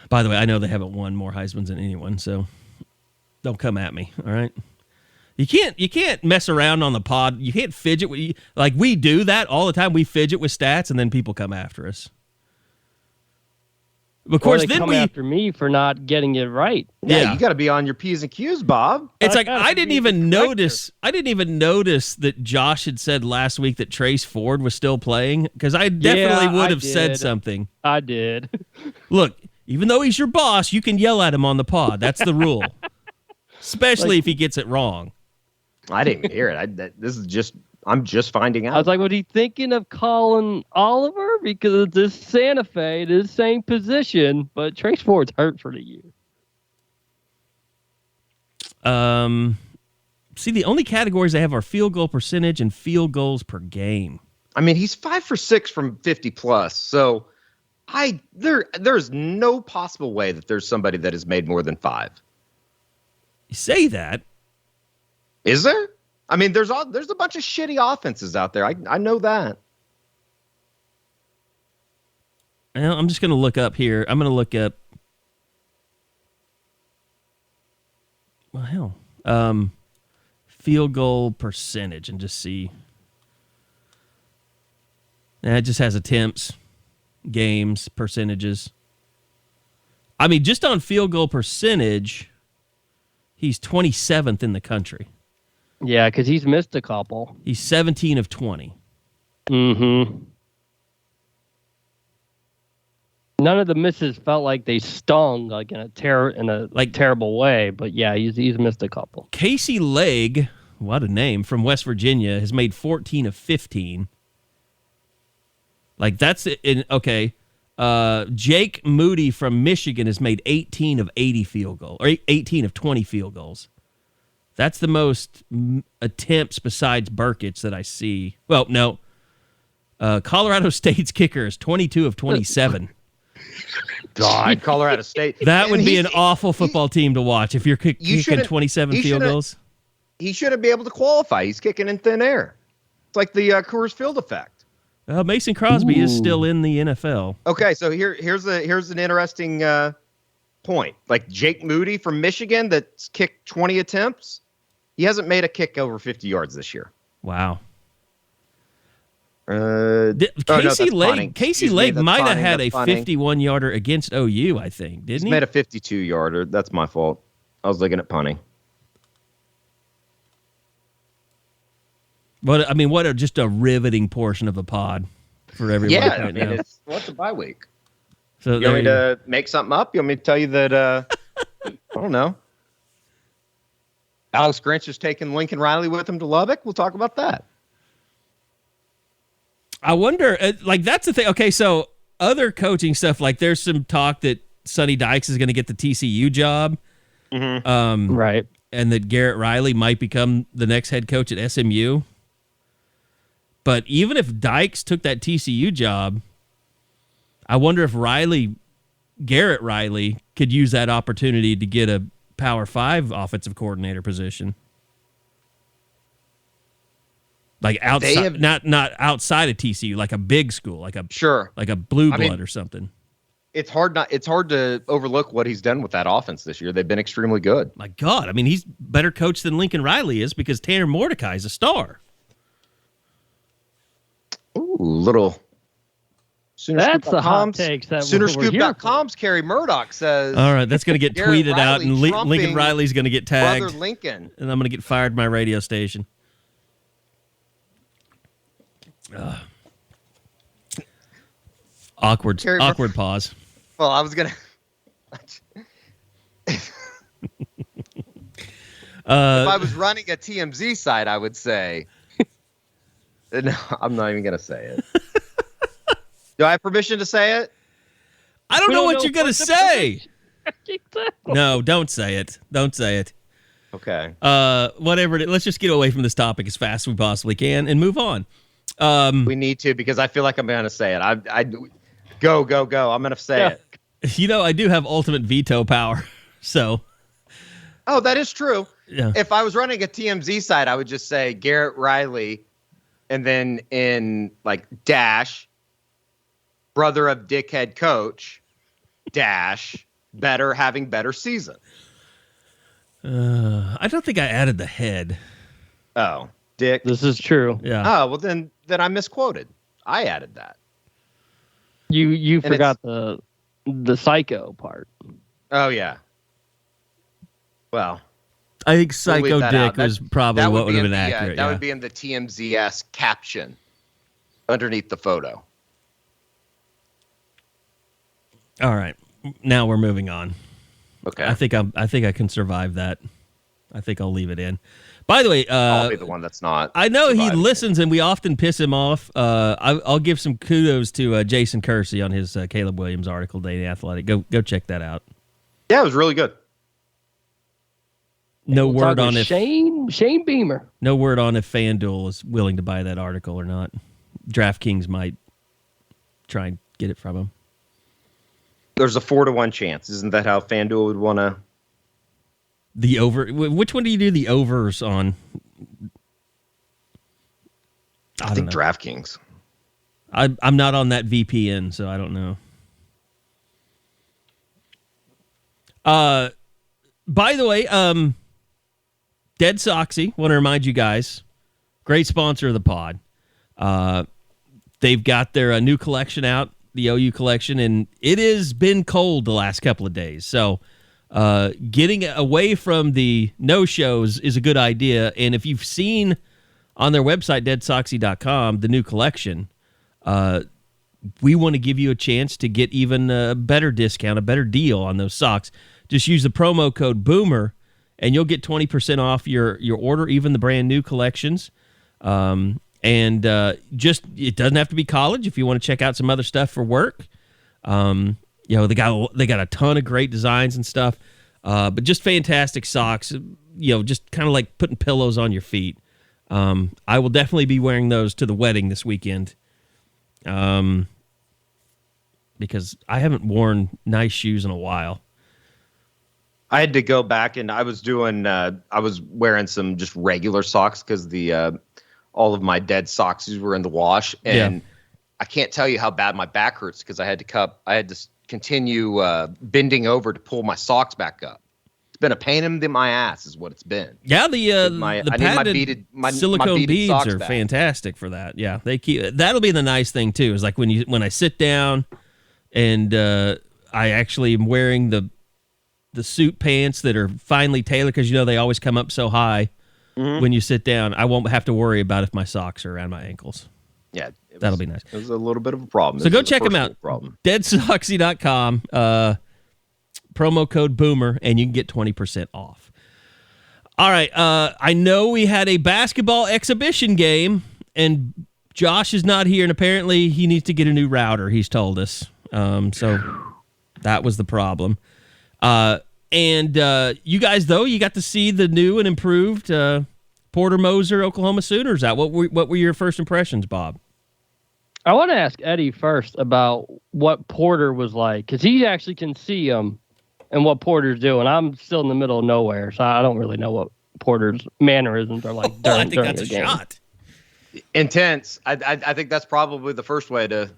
By the way, I know they haven't won more Heismans than anyone, so don't come at me, all right? You can't mess around on the pod. You can't fidget. Like we do that all the time. We fidget with stats, and then people come after us. Of course, or they come after me for not getting it right. Yeah, you got to be on your P's and Q's, Bob. It's like I didn't even notice that Josh had said last week that Trace Ford was still playing, because I definitely would have said something. I did. Look, even though he's your boss, you can yell at him on the pod. That's the rule, especially if he gets it wrong. I didn't even hear it. I'm just finding out. I was like, was he thinking of calling Oliver? Because it's this Santa Fe, it is the same position, but Trace Ford's hurt for the year. See, the only categories I have are field goal percentage and field goals per game. I mean, he's 5 for 6 from 50 plus. So there's no possible way that there's somebody that has made more than 5. You say that. Is there? I mean, there's a bunch of shitty offenses out there. I know that. Well, I'm just going to look up here. I'm going to look up. Well, hell. Field goal percentage and just see. It just has attempts, games, percentages. I mean, just on field goal percentage, he's 27th in the country. Yeah, because he's missed a couple. He's 17 of 20. Mm-hmm. None of the misses felt like they stung like in a terrible way, but yeah, he's missed a couple. Casey Legg, what a name, from West Virginia, has made 14 of 15. Like that's it. Okay. Jake Moody from Michigan has made 18 of 80 field goals, or 18 of 20 field goals. That's the most attempts besides Burkitt's that I see. Well, no. Colorado State's kicker is 22 of 27. God, Colorado State. That would be an awful football team to watch if you're kicking 27 field goals. He shouldn't be able to qualify. He's kicking in thin air. It's like the Coors Field effect. Mason Crosby is still in the NFL. Okay, so here's an interesting point. Like Jake Moody from Michigan that's kicked 20 attempts. He hasn't made a kick over 50 yards this year. Wow. Casey Legg might have had a 51-yarder against OU, I think, didn't he? He's made a 52-yarder. That's my fault. I was looking at punting. But I mean, just a riveting portion of a pod for everybody. Yeah, right now. What's a bye week? So you want me to make something up? You want me to tell you that? I don't know. Alex Grinch is taking Lincoln Riley with him to Lubbock. We'll talk about that. I wonder, that's the thing. Okay, so other coaching stuff, like there's some talk that Sonny Dykes is going to get the TCU job. Mm-hmm. Right. And that Garrett Riley might become the next head coach at SMU. But even if Dykes took that TCU job, I wonder if Garrett Riley could use that opportunity to get a Power 5 offensive coordinator position. Like outside, not outside of TCU, like a big school, like a blue blood or something. It's hard to overlook what he's done with that offense this year. They've been extremely good. My God, I mean, he's better coach than Lincoln Riley is because Tanner Mordecai is a star. Ooh, little. That's the hot takes. Soonerscoop.com's Carey Murdoch says. All right, that's going to get tweeted out, and Lincoln Riley's going to get tagged. Brother Lincoln. And I'm going to get fired from my radio station. Awkward pause. Well, I was going to. If I was running a TMZ site, I would say. No, I'm not even going to say it. Do I have permission to say it? I don't know what you're going to say. No, don't say it. Don't say it. Okay. Whatever. Let's just get away from this topic as fast as we possibly can and move on. We need to because I feel like I'm going to say it. I go. I'm going to say it. You know, I do have ultimate veto power. So. Oh, that is true. Yeah. If I was running a TMZ site, I would just say Garrett Riley, and then in like dash, brother of dickhead coach, dash, having better season. I don't think I added the head. Oh, dick. This is true. Yeah. Oh, well then I misquoted. I added that. You forgot the psycho part. Oh yeah. Well, I think Psycho Dick was probably what would have been accurate. That would be in the TMZ caption underneath the photo. All right. Now we're moving on. Okay. I think I can survive that. I think I'll leave it in. By the way, I'll be the one that's not. I know he listens, and we often piss him off. I'll give some kudos to Jason Kersey on his Caleb Williams article, Daily Athletic. Go check that out. Yeah, it was really good. No word on if Shane Beamer. No word on if FanDuel is willing to buy that article or not. DraftKings might try and get it from him. There's a 4-1 chance. Isn't that how FanDuel would want to? The over. Which one do you do the overs on? I think DraftKings. I'm not on that VPN, so I don't know. By the way, Dead Soxy, want to remind you guys, great sponsor of the pod. They've got their new collection out, the OU collection, and it has been cold the last couple of days. So getting away from the no-shows is a good idea. And if you've seen on their website, deadsoxy.com, the new collection, we want to give you a chance to get even a better discount, a better deal on those socks. Just use the promo code BOOMER, and you'll get 20% off your order, even the brand new collections. And it doesn't have to be college if you want to check out some other stuff for work. They got a ton of great designs and stuff, but just fantastic socks. Just kind of like putting pillows on your feet. I will definitely be wearing those to the wedding this weekend, because I haven't worn nice shoes in a while. I had to go back and I was wearing some just regular socks because all of my dead socks were in the wash, and I can't tell you how bad my back hurts because I had to continue bending over to pull my socks back up. It's been a pain in my ass, is what it's been. Yeah, the patented silicone beads are fantastic for that. Yeah, that'll be the nice thing too. Is like when I sit down, and I actually am wearing the suit pants that are finely tailored because they always come up so high. Mm-hmm. When you sit down, I won't have to worry about if my socks are around my ankles. Yeah, that'll be nice. It was a little bit of a problem. So go check them out. Deadsoxy.com, promo code BOOMER, and you can get 20% off. All right, I know we had a basketball exhibition game, and Josh is not here, and apparently he needs to get a new router, he's told us. So that was the problem. And you guys, though, you got to see the new and improved Porter Moser Oklahoma Sooners out. What were your first impressions, Bob? I want to ask Eddie first about what Porter was like, because he actually can see him and what Porter's doing. I'm still in the middle of nowhere, so I don't really know what Porter's mannerisms are like during, I think that's a game. Shot. Intense. I think that's probably the first way to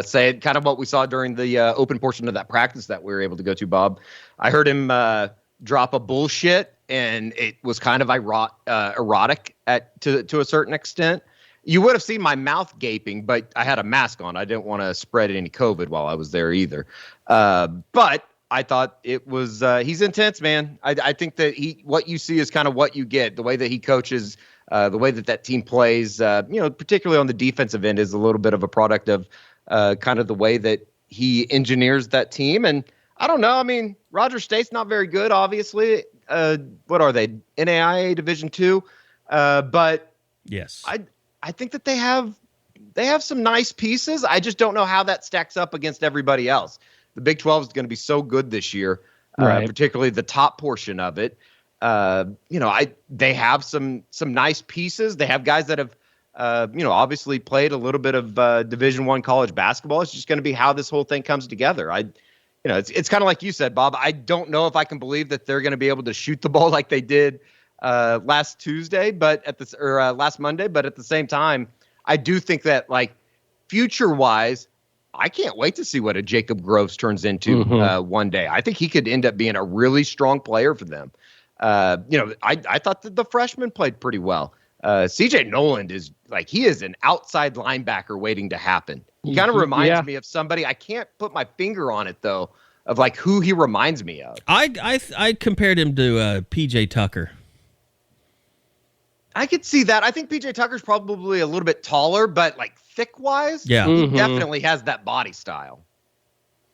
say it, kind of what we saw during the open portion of that practice that we were able to go to, Bob. I heard him drop a bullshit, and it was kind of erotic to a certain extent. You would have seen my mouth gaping, but I had a mask on. I didn't want to spread any COVID while I was there either. But I thought it was he's intense, man. I think that what you see is kind of what you get. The way that he coaches, the way that team plays, particularly on the defensive end, is a little bit of a product of kind of the way that he engineers that team. And I don't know. I mean, Rogers State's not very good, obviously. What are they? NAIA Division II. But yes, I think that they have some nice pieces. I just don't know how that stacks up against everybody else. The Big 12 is going to be so good this year, right. Particularly the top portion of it. They have some nice pieces. They have guys that have, obviously played a little bit of Division I college basketball. It's just going to be how this whole thing comes together. It's kind of like you said, Bob. I don't know if I can believe that they're going to be able to shoot the ball like they did last Tuesday, last Monday. But at the same time, I do think that, like, future-wise, I can't wait to see what a Jacob Groves turns into one day. I think he could end up being a really strong player for them. I thought that the freshman played pretty well. CJ Noland is an outside linebacker waiting to happen. He kind of reminds me of somebody. I can't put my finger on it, though, of like who he reminds me of. I compared him to PJ Tucker. I could see that. I think PJ Tucker's probably a little bit taller, but like thick-wise, he definitely has that body style.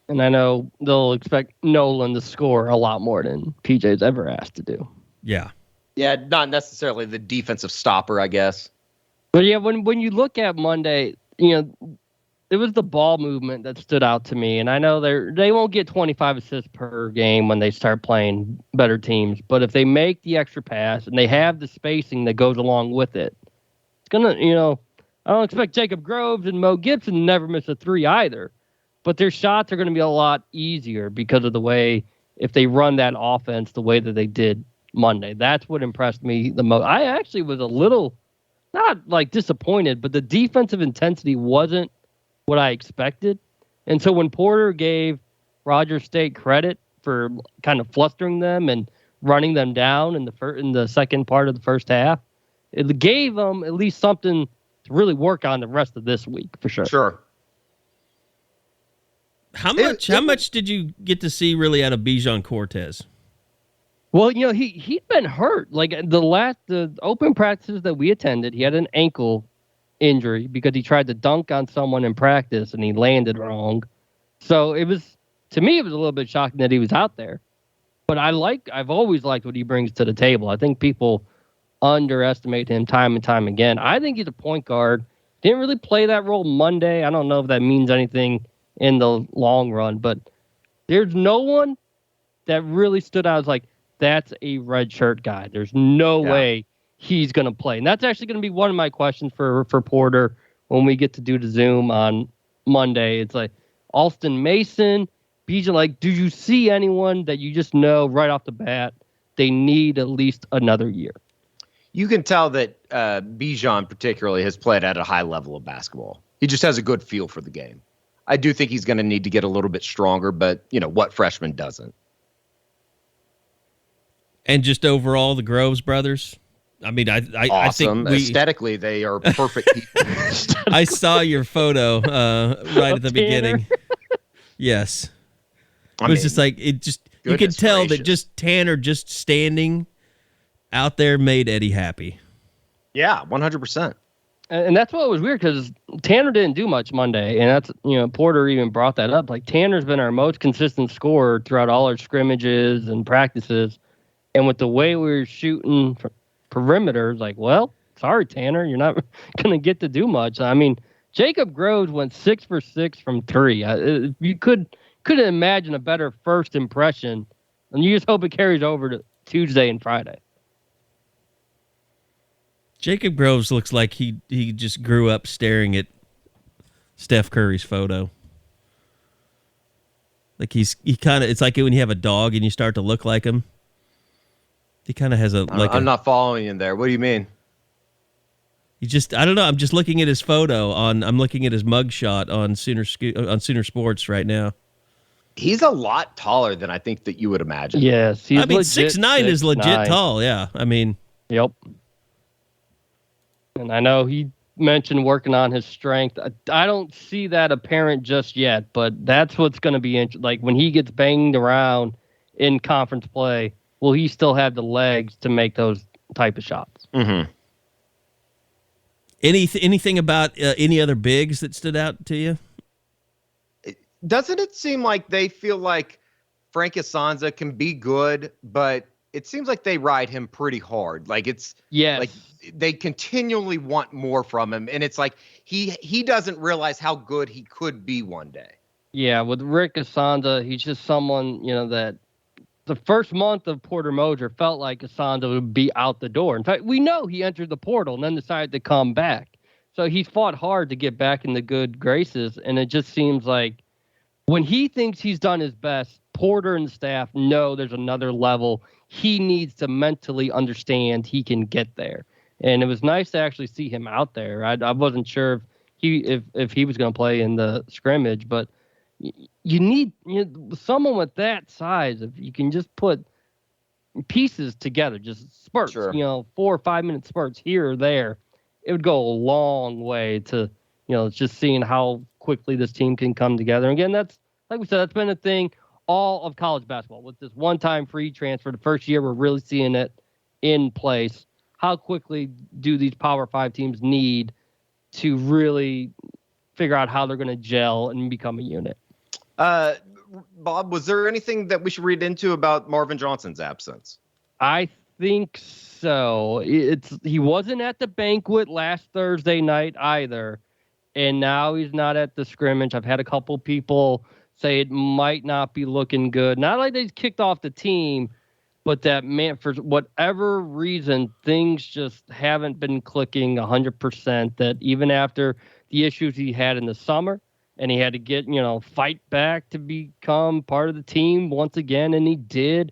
And I know they'll expect Nolan to score a lot more than PJ's ever asked to do. Yeah. Yeah, not necessarily the defensive stopper, I guess. But yeah, when you look at Monday, the ball movement that stood out to me. And I know they won't get 25 assists per game when they start playing better teams. But if they make the extra pass and they have the spacing that goes along with it, it's going to, I don't expect Jacob Groves and Mo Gibson to never miss a three either. But their shots are going to be a lot easier because of the way, if they run that offense the way that they did Monday. That's what impressed me the most. I actually was a little, not like disappointed, but the defensive intensity wasn't what I expected. And so when Porter gave Rogers State credit for kind of flustering them and running them down in the second part of the first half, it gave them at least something to really work on the rest of this week for sure. Sure. How much did you get to see really out of Bijan Cortez? Well, he'd been hurt. Like the open practices that we attended, he had an ankle injury because he tried to dunk on someone in practice and he landed wrong. So to me, it was a little bit shocking that he was out there. But I've always liked what he brings to the table. I think people underestimate him time and time again. I think he's a point guard. Didn't really play that role Monday. I don't know if that means anything in the long run, but there's no one that really stood out as like, that's a red shirt guy. There's no way he's going to play. And that's actually going to be one of my questions for Porter when we get to do the Zoom on Monday. It's like Alston Mason, Bijan, like, do you see anyone that you just know right off the bat they need at least another year? You can tell that Bijan particularly has played at a high level of basketball. He just has a good feel for the game. I do think he's going to need to get a little bit stronger, but what freshman doesn't? And just overall, the Groves brothers. I mean, awesome. I think aesthetically they are perfect people. I saw your photo right at the beginning. Yes, it was just like you could tell that just Tanner just standing out there made Eddie happy. Yeah, 100%. And that's what was weird because Tanner didn't do much Monday, and that's Porter even brought that up. Like Tanner's been our most consistent scorer throughout all our scrimmages and practices, and with the way we were shooting perimeters, like, well, sorry Tanner, you're not gonna get to do much. I mean, Jacob Groves went 6 for 6 from three. You couldn't imagine a better first impression, and you just hope it carries over to Tuesday and Friday. Jacob Groves looks like he just grew up staring at Steph Curry's photo. Like it's like when you have a dog and you start to look like him. He kind of has I'm not following you there. What do you mean? I don't know. I'm just looking at his photo I'm looking at his mugshot on Sooner Sports right now. He's a lot taller than I think that you would imagine. Yes, he's 6'9" is legit tall. Yeah, I mean, yep. And I know he mentioned working on his strength. I don't see that apparent just yet, but that's what's going to be interesting. Like when he gets banged around in conference play, will he still have the legs to make those type of shots? Mm-hmm. Anything about any other bigs that stood out to you? Doesn't it seem like they feel like Frank Asanza can be good, but it seems like they ride him pretty hard. Like like they continually want more from him, and it's like he doesn't realize how good he could be one day. Yeah, with Rick Asanza, he's just someone that the first month of Porter Moser felt like Asanza would be out the door. In fact, we know he entered the portal and then decided to come back. So he's fought hard to get back in the good graces, and it just seems like when he thinks he's done his best, Porter and the staff know there's another level. He needs to mentally understand he can get there. And it was nice to actually see him out there. I wasn't sure if he was going to play in the scrimmage, but you need someone with that size. If you can just put pieces together, just spurts, sure. 4 or 5 minute spurts here or there, it would go a long way to, just seeing how quickly this team can come together. And again, that's, like we said, that's been a thing all of college basketball. With this one-time free transfer, the first year we're really seeing it in place. How quickly do these Power 5 teams need to really figure out how they're going to gel and become a unit? Bob, was there anything that we should read into about Marvin Johnson's absence? I think so. He wasn't at the banquet last Thursday night either. and now he's not at the scrimmage. I've had a couple people say it might not be looking good. Not like they kicked off the team, but that, man, for whatever reason, things just haven't been clicking 100%. That even after the issues he had in the summer, and he had to get, fight back to become part of the team once again, and he did.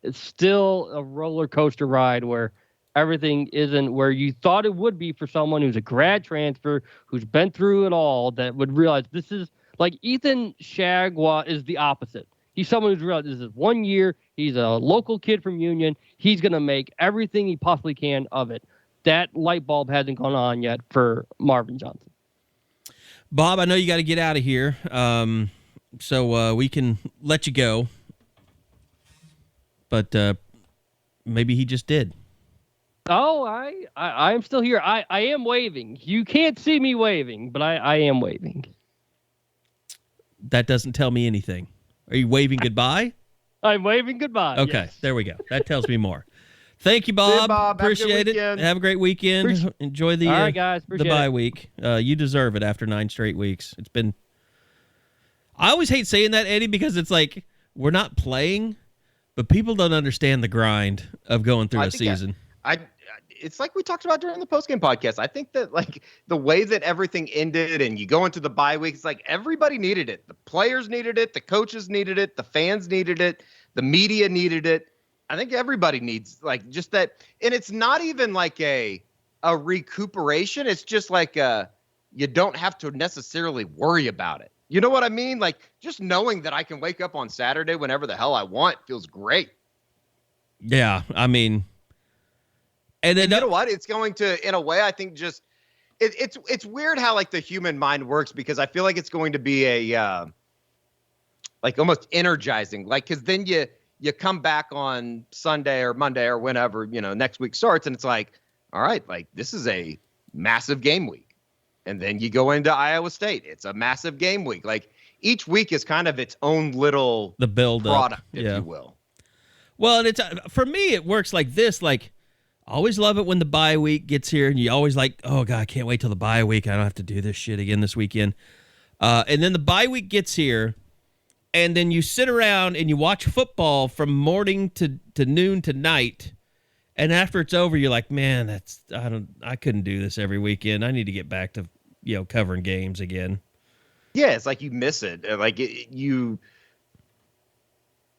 It's still a roller coaster ride where everything isn't where you thought it would be for someone who's a grad transfer, who's been through it all, that would realize this is like Ethan Shagwa is the opposite. He's someone who's realized this is 1 year. He's a local kid from Union. He's going to make everything he possibly can of it. That light bulb hasn't gone on yet for Marvin Johnson. Bob, I know you got to get out of here, so we can let you go. But maybe he just did. Oh, I am still here. I am waving. You can't see me waving, but I am waving. That doesn't tell me anything. Are you waving goodbye? I'm waving goodbye. Okay, yes. There we go. That tells me more. Thank you, Bob. Bob. Appreciate it. Have a great weekend. Enjoy the all right, guys. the bye week. You deserve it after 9 straight weeks. It's been. I always hate saying that, Eddie, because it's like we're not playing, but people don't understand the grind of going through a season. It's like we talked about during the postgame podcast. I think that like the way that everything ended and you go into the bye week, it's like everybody needed it. The players needed it. The coaches needed it. The fans needed it. The media needed it. I think everybody needs like just that. And it's not even like a recuperation. It's just like you don't have to necessarily worry about it. You know what I mean? Like just knowing that I can wake up on Saturday whenever the hell I want feels great. Yeah, I mean. And then you know what? It's going to, in a way, I think just it's weird how like the human mind works, because I feel like it's going to be a like almost energizing, like because then you come back on Sunday or Monday or whenever next week starts, and it's like, all right, like this is a massive game week, and then you go into Iowa State, it's a massive game week. Like each week is kind of its own little build product, if you will. Well, and it's for me, it works like this, like. I always love it when the bye week gets here, and you always like, oh, God, I can't wait till the bye week. I don't have to do this shit again this weekend. And then the bye week gets here, and then you sit around and you watch football from morning to noon to night, and after it's over, you're like, man, I couldn't do this every weekend. I need to get back to covering games again. Yeah, it's like you miss it. Like you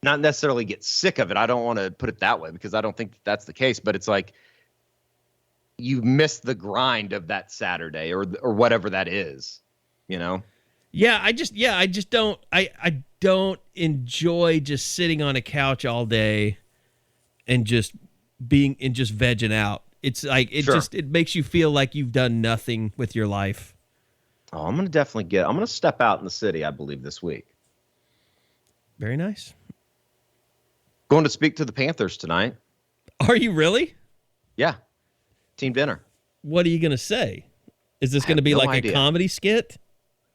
not necessarily get sick of it. I don't want to put it that way because I don't think that's the case, but it's like you miss the grind of that Saturday or whatever that is, Yeah, I just don't I don't enjoy just sitting on a couch all day and just vegging out. It's like it makes you feel like you've done nothing with your life. Oh, I'm going to step out in the city, I believe, this week. Very nice. Going to speak to the Panthers tonight. Are you really? Yeah. Team dinner. What are you going to say? Is this going to be like a comedy skit?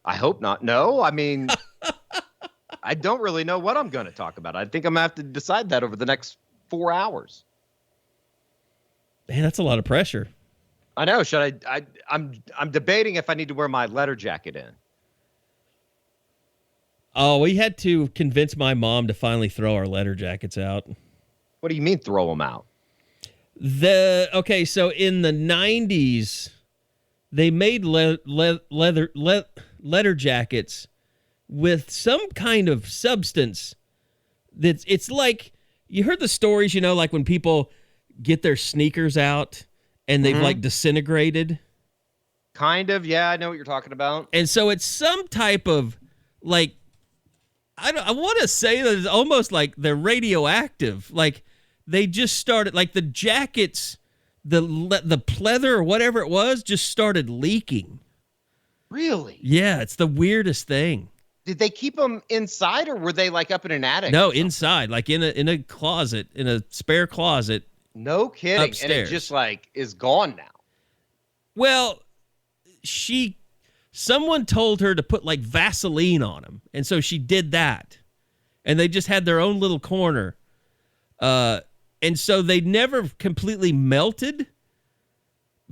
I hope not. No, I mean, I don't really know what I'm going to talk about. I think I'm going to have to decide that over the next 4 hours. Man, that's a lot of pressure. I know. Should I'm debating if I need to wear my letter jacket in. Oh, we had to convince my mom to finally throw our letter jackets out. What do you mean throw them out? So in the 90s, they made letter jackets with some kind of substance it's like, you heard the stories, like when people get their sneakers out and they've like disintegrated. Kind of, yeah, I know what you're talking about. And so it's some type of like, I want to say that it's almost like they're radioactive. Like they just started, like the jackets, the pleather or whatever it was, just started leaking. Really? Yeah, it's the weirdest thing. Did they keep them inside, or were they like up in an attic? No, inside, like in a closet, in a spare closet. No kidding. Upstairs. And it just like is gone now. Well, someone told her to put like Vaseline on them. And so she did that. And they just had their own little corner. And so they never completely melted,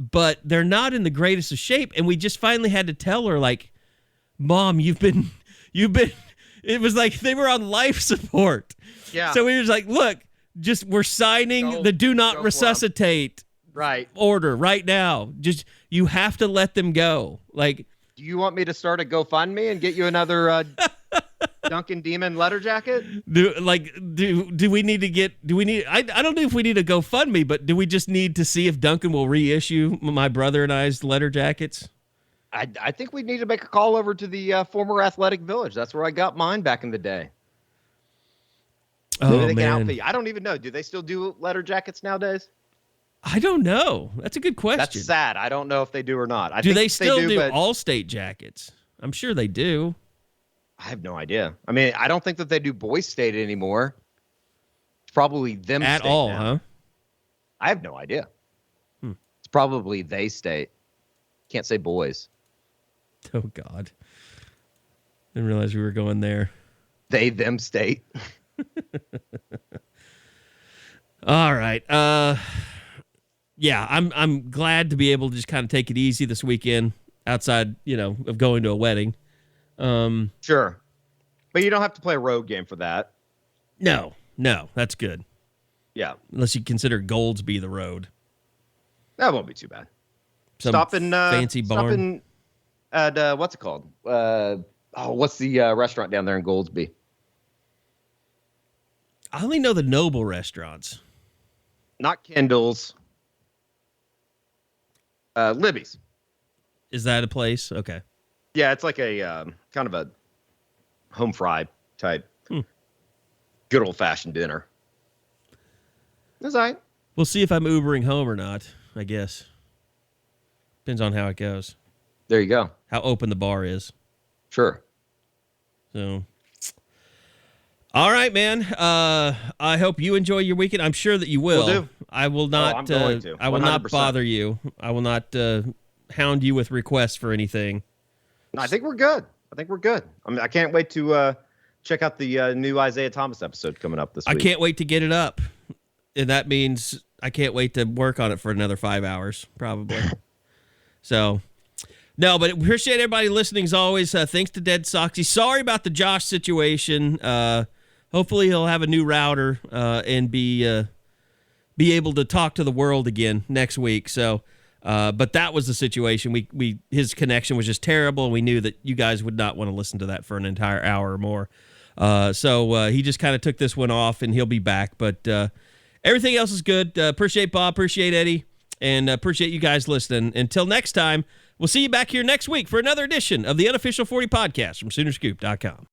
but they're not in the greatest of shape. And we just finally had to tell her, like, Mom, you've been, it was like they were on life support. Yeah. So we were just like, look, we're signing the do not resuscitate order right now. Just, you have to let them go. Like, do you want me to start a GoFundMe and get you another Duncan Demon letter jacket? Do we need to get, I don't know if we need a GoFundMe, but do we just need to see if Duncan will reissue my brother and I's letter jackets? I think we need to make a call over to the former Athletic Village. That's where I got mine back in the day. Maybe they can outfit you. I don't even know. Do they still do letter jackets nowadays? I don't know. That's a good question. That's sad. I don't know if they do or not. Do they still do All-State jackets? I'm sure they do. I have no idea. I mean, I don't think that they do Boys State anymore. It's probably them at state all, now. huh? I have no idea. It's probably they state. Can't say boys. Oh God! Didn't realize we were going there. They them state. All right. Yeah, I'm glad to be able to just kind of take it easy this weekend outside, of going to a wedding. Sure. But you don't have to play a road game for that. No, that's good. Yeah. Unless you consider Goldsby the road. That won't be too bad. Some stopping fancy barn. Stopping at what's it called? What's the restaurant down there in Goldsby? I only know the Noble restaurants. Not Kendall's. Libby's. Is that a place? Okay. Yeah, it's like a kind of a home fry type, good old fashioned dinner. That's all right. We'll see if I'm Ubering home or not, I guess. Depends on how it goes. There you go. How open the bar is. Sure. So, all right, man. I hope you enjoy your weekend. I'm sure that you will. Will do. I will not. I'm going to. I will not bother you. I will not hound you with requests for anything. No, I think we're good. I mean, I can't wait to check out the new Isaiah Thomas episode coming up this week. I can't wait to get it up, and that means I can't wait to work on it for another 5 hours, probably. So, no, but appreciate everybody listening as always. Thanks to Dead Soxy. Sorry about the Josh situation. Hopefully he'll have a new router and be able to talk to the world again next week. So, but that was the situation. His connection was just terrible, and we knew that you guys would not want to listen to that for an entire hour or more. So he just kind of took this one off, and he'll be back. But everything else is good. Appreciate Bob. Appreciate Eddie. And appreciate you guys listening. Until next time, we'll see you back here next week for another edition of the Unofficial 40 Podcast from Soonerscoop.com.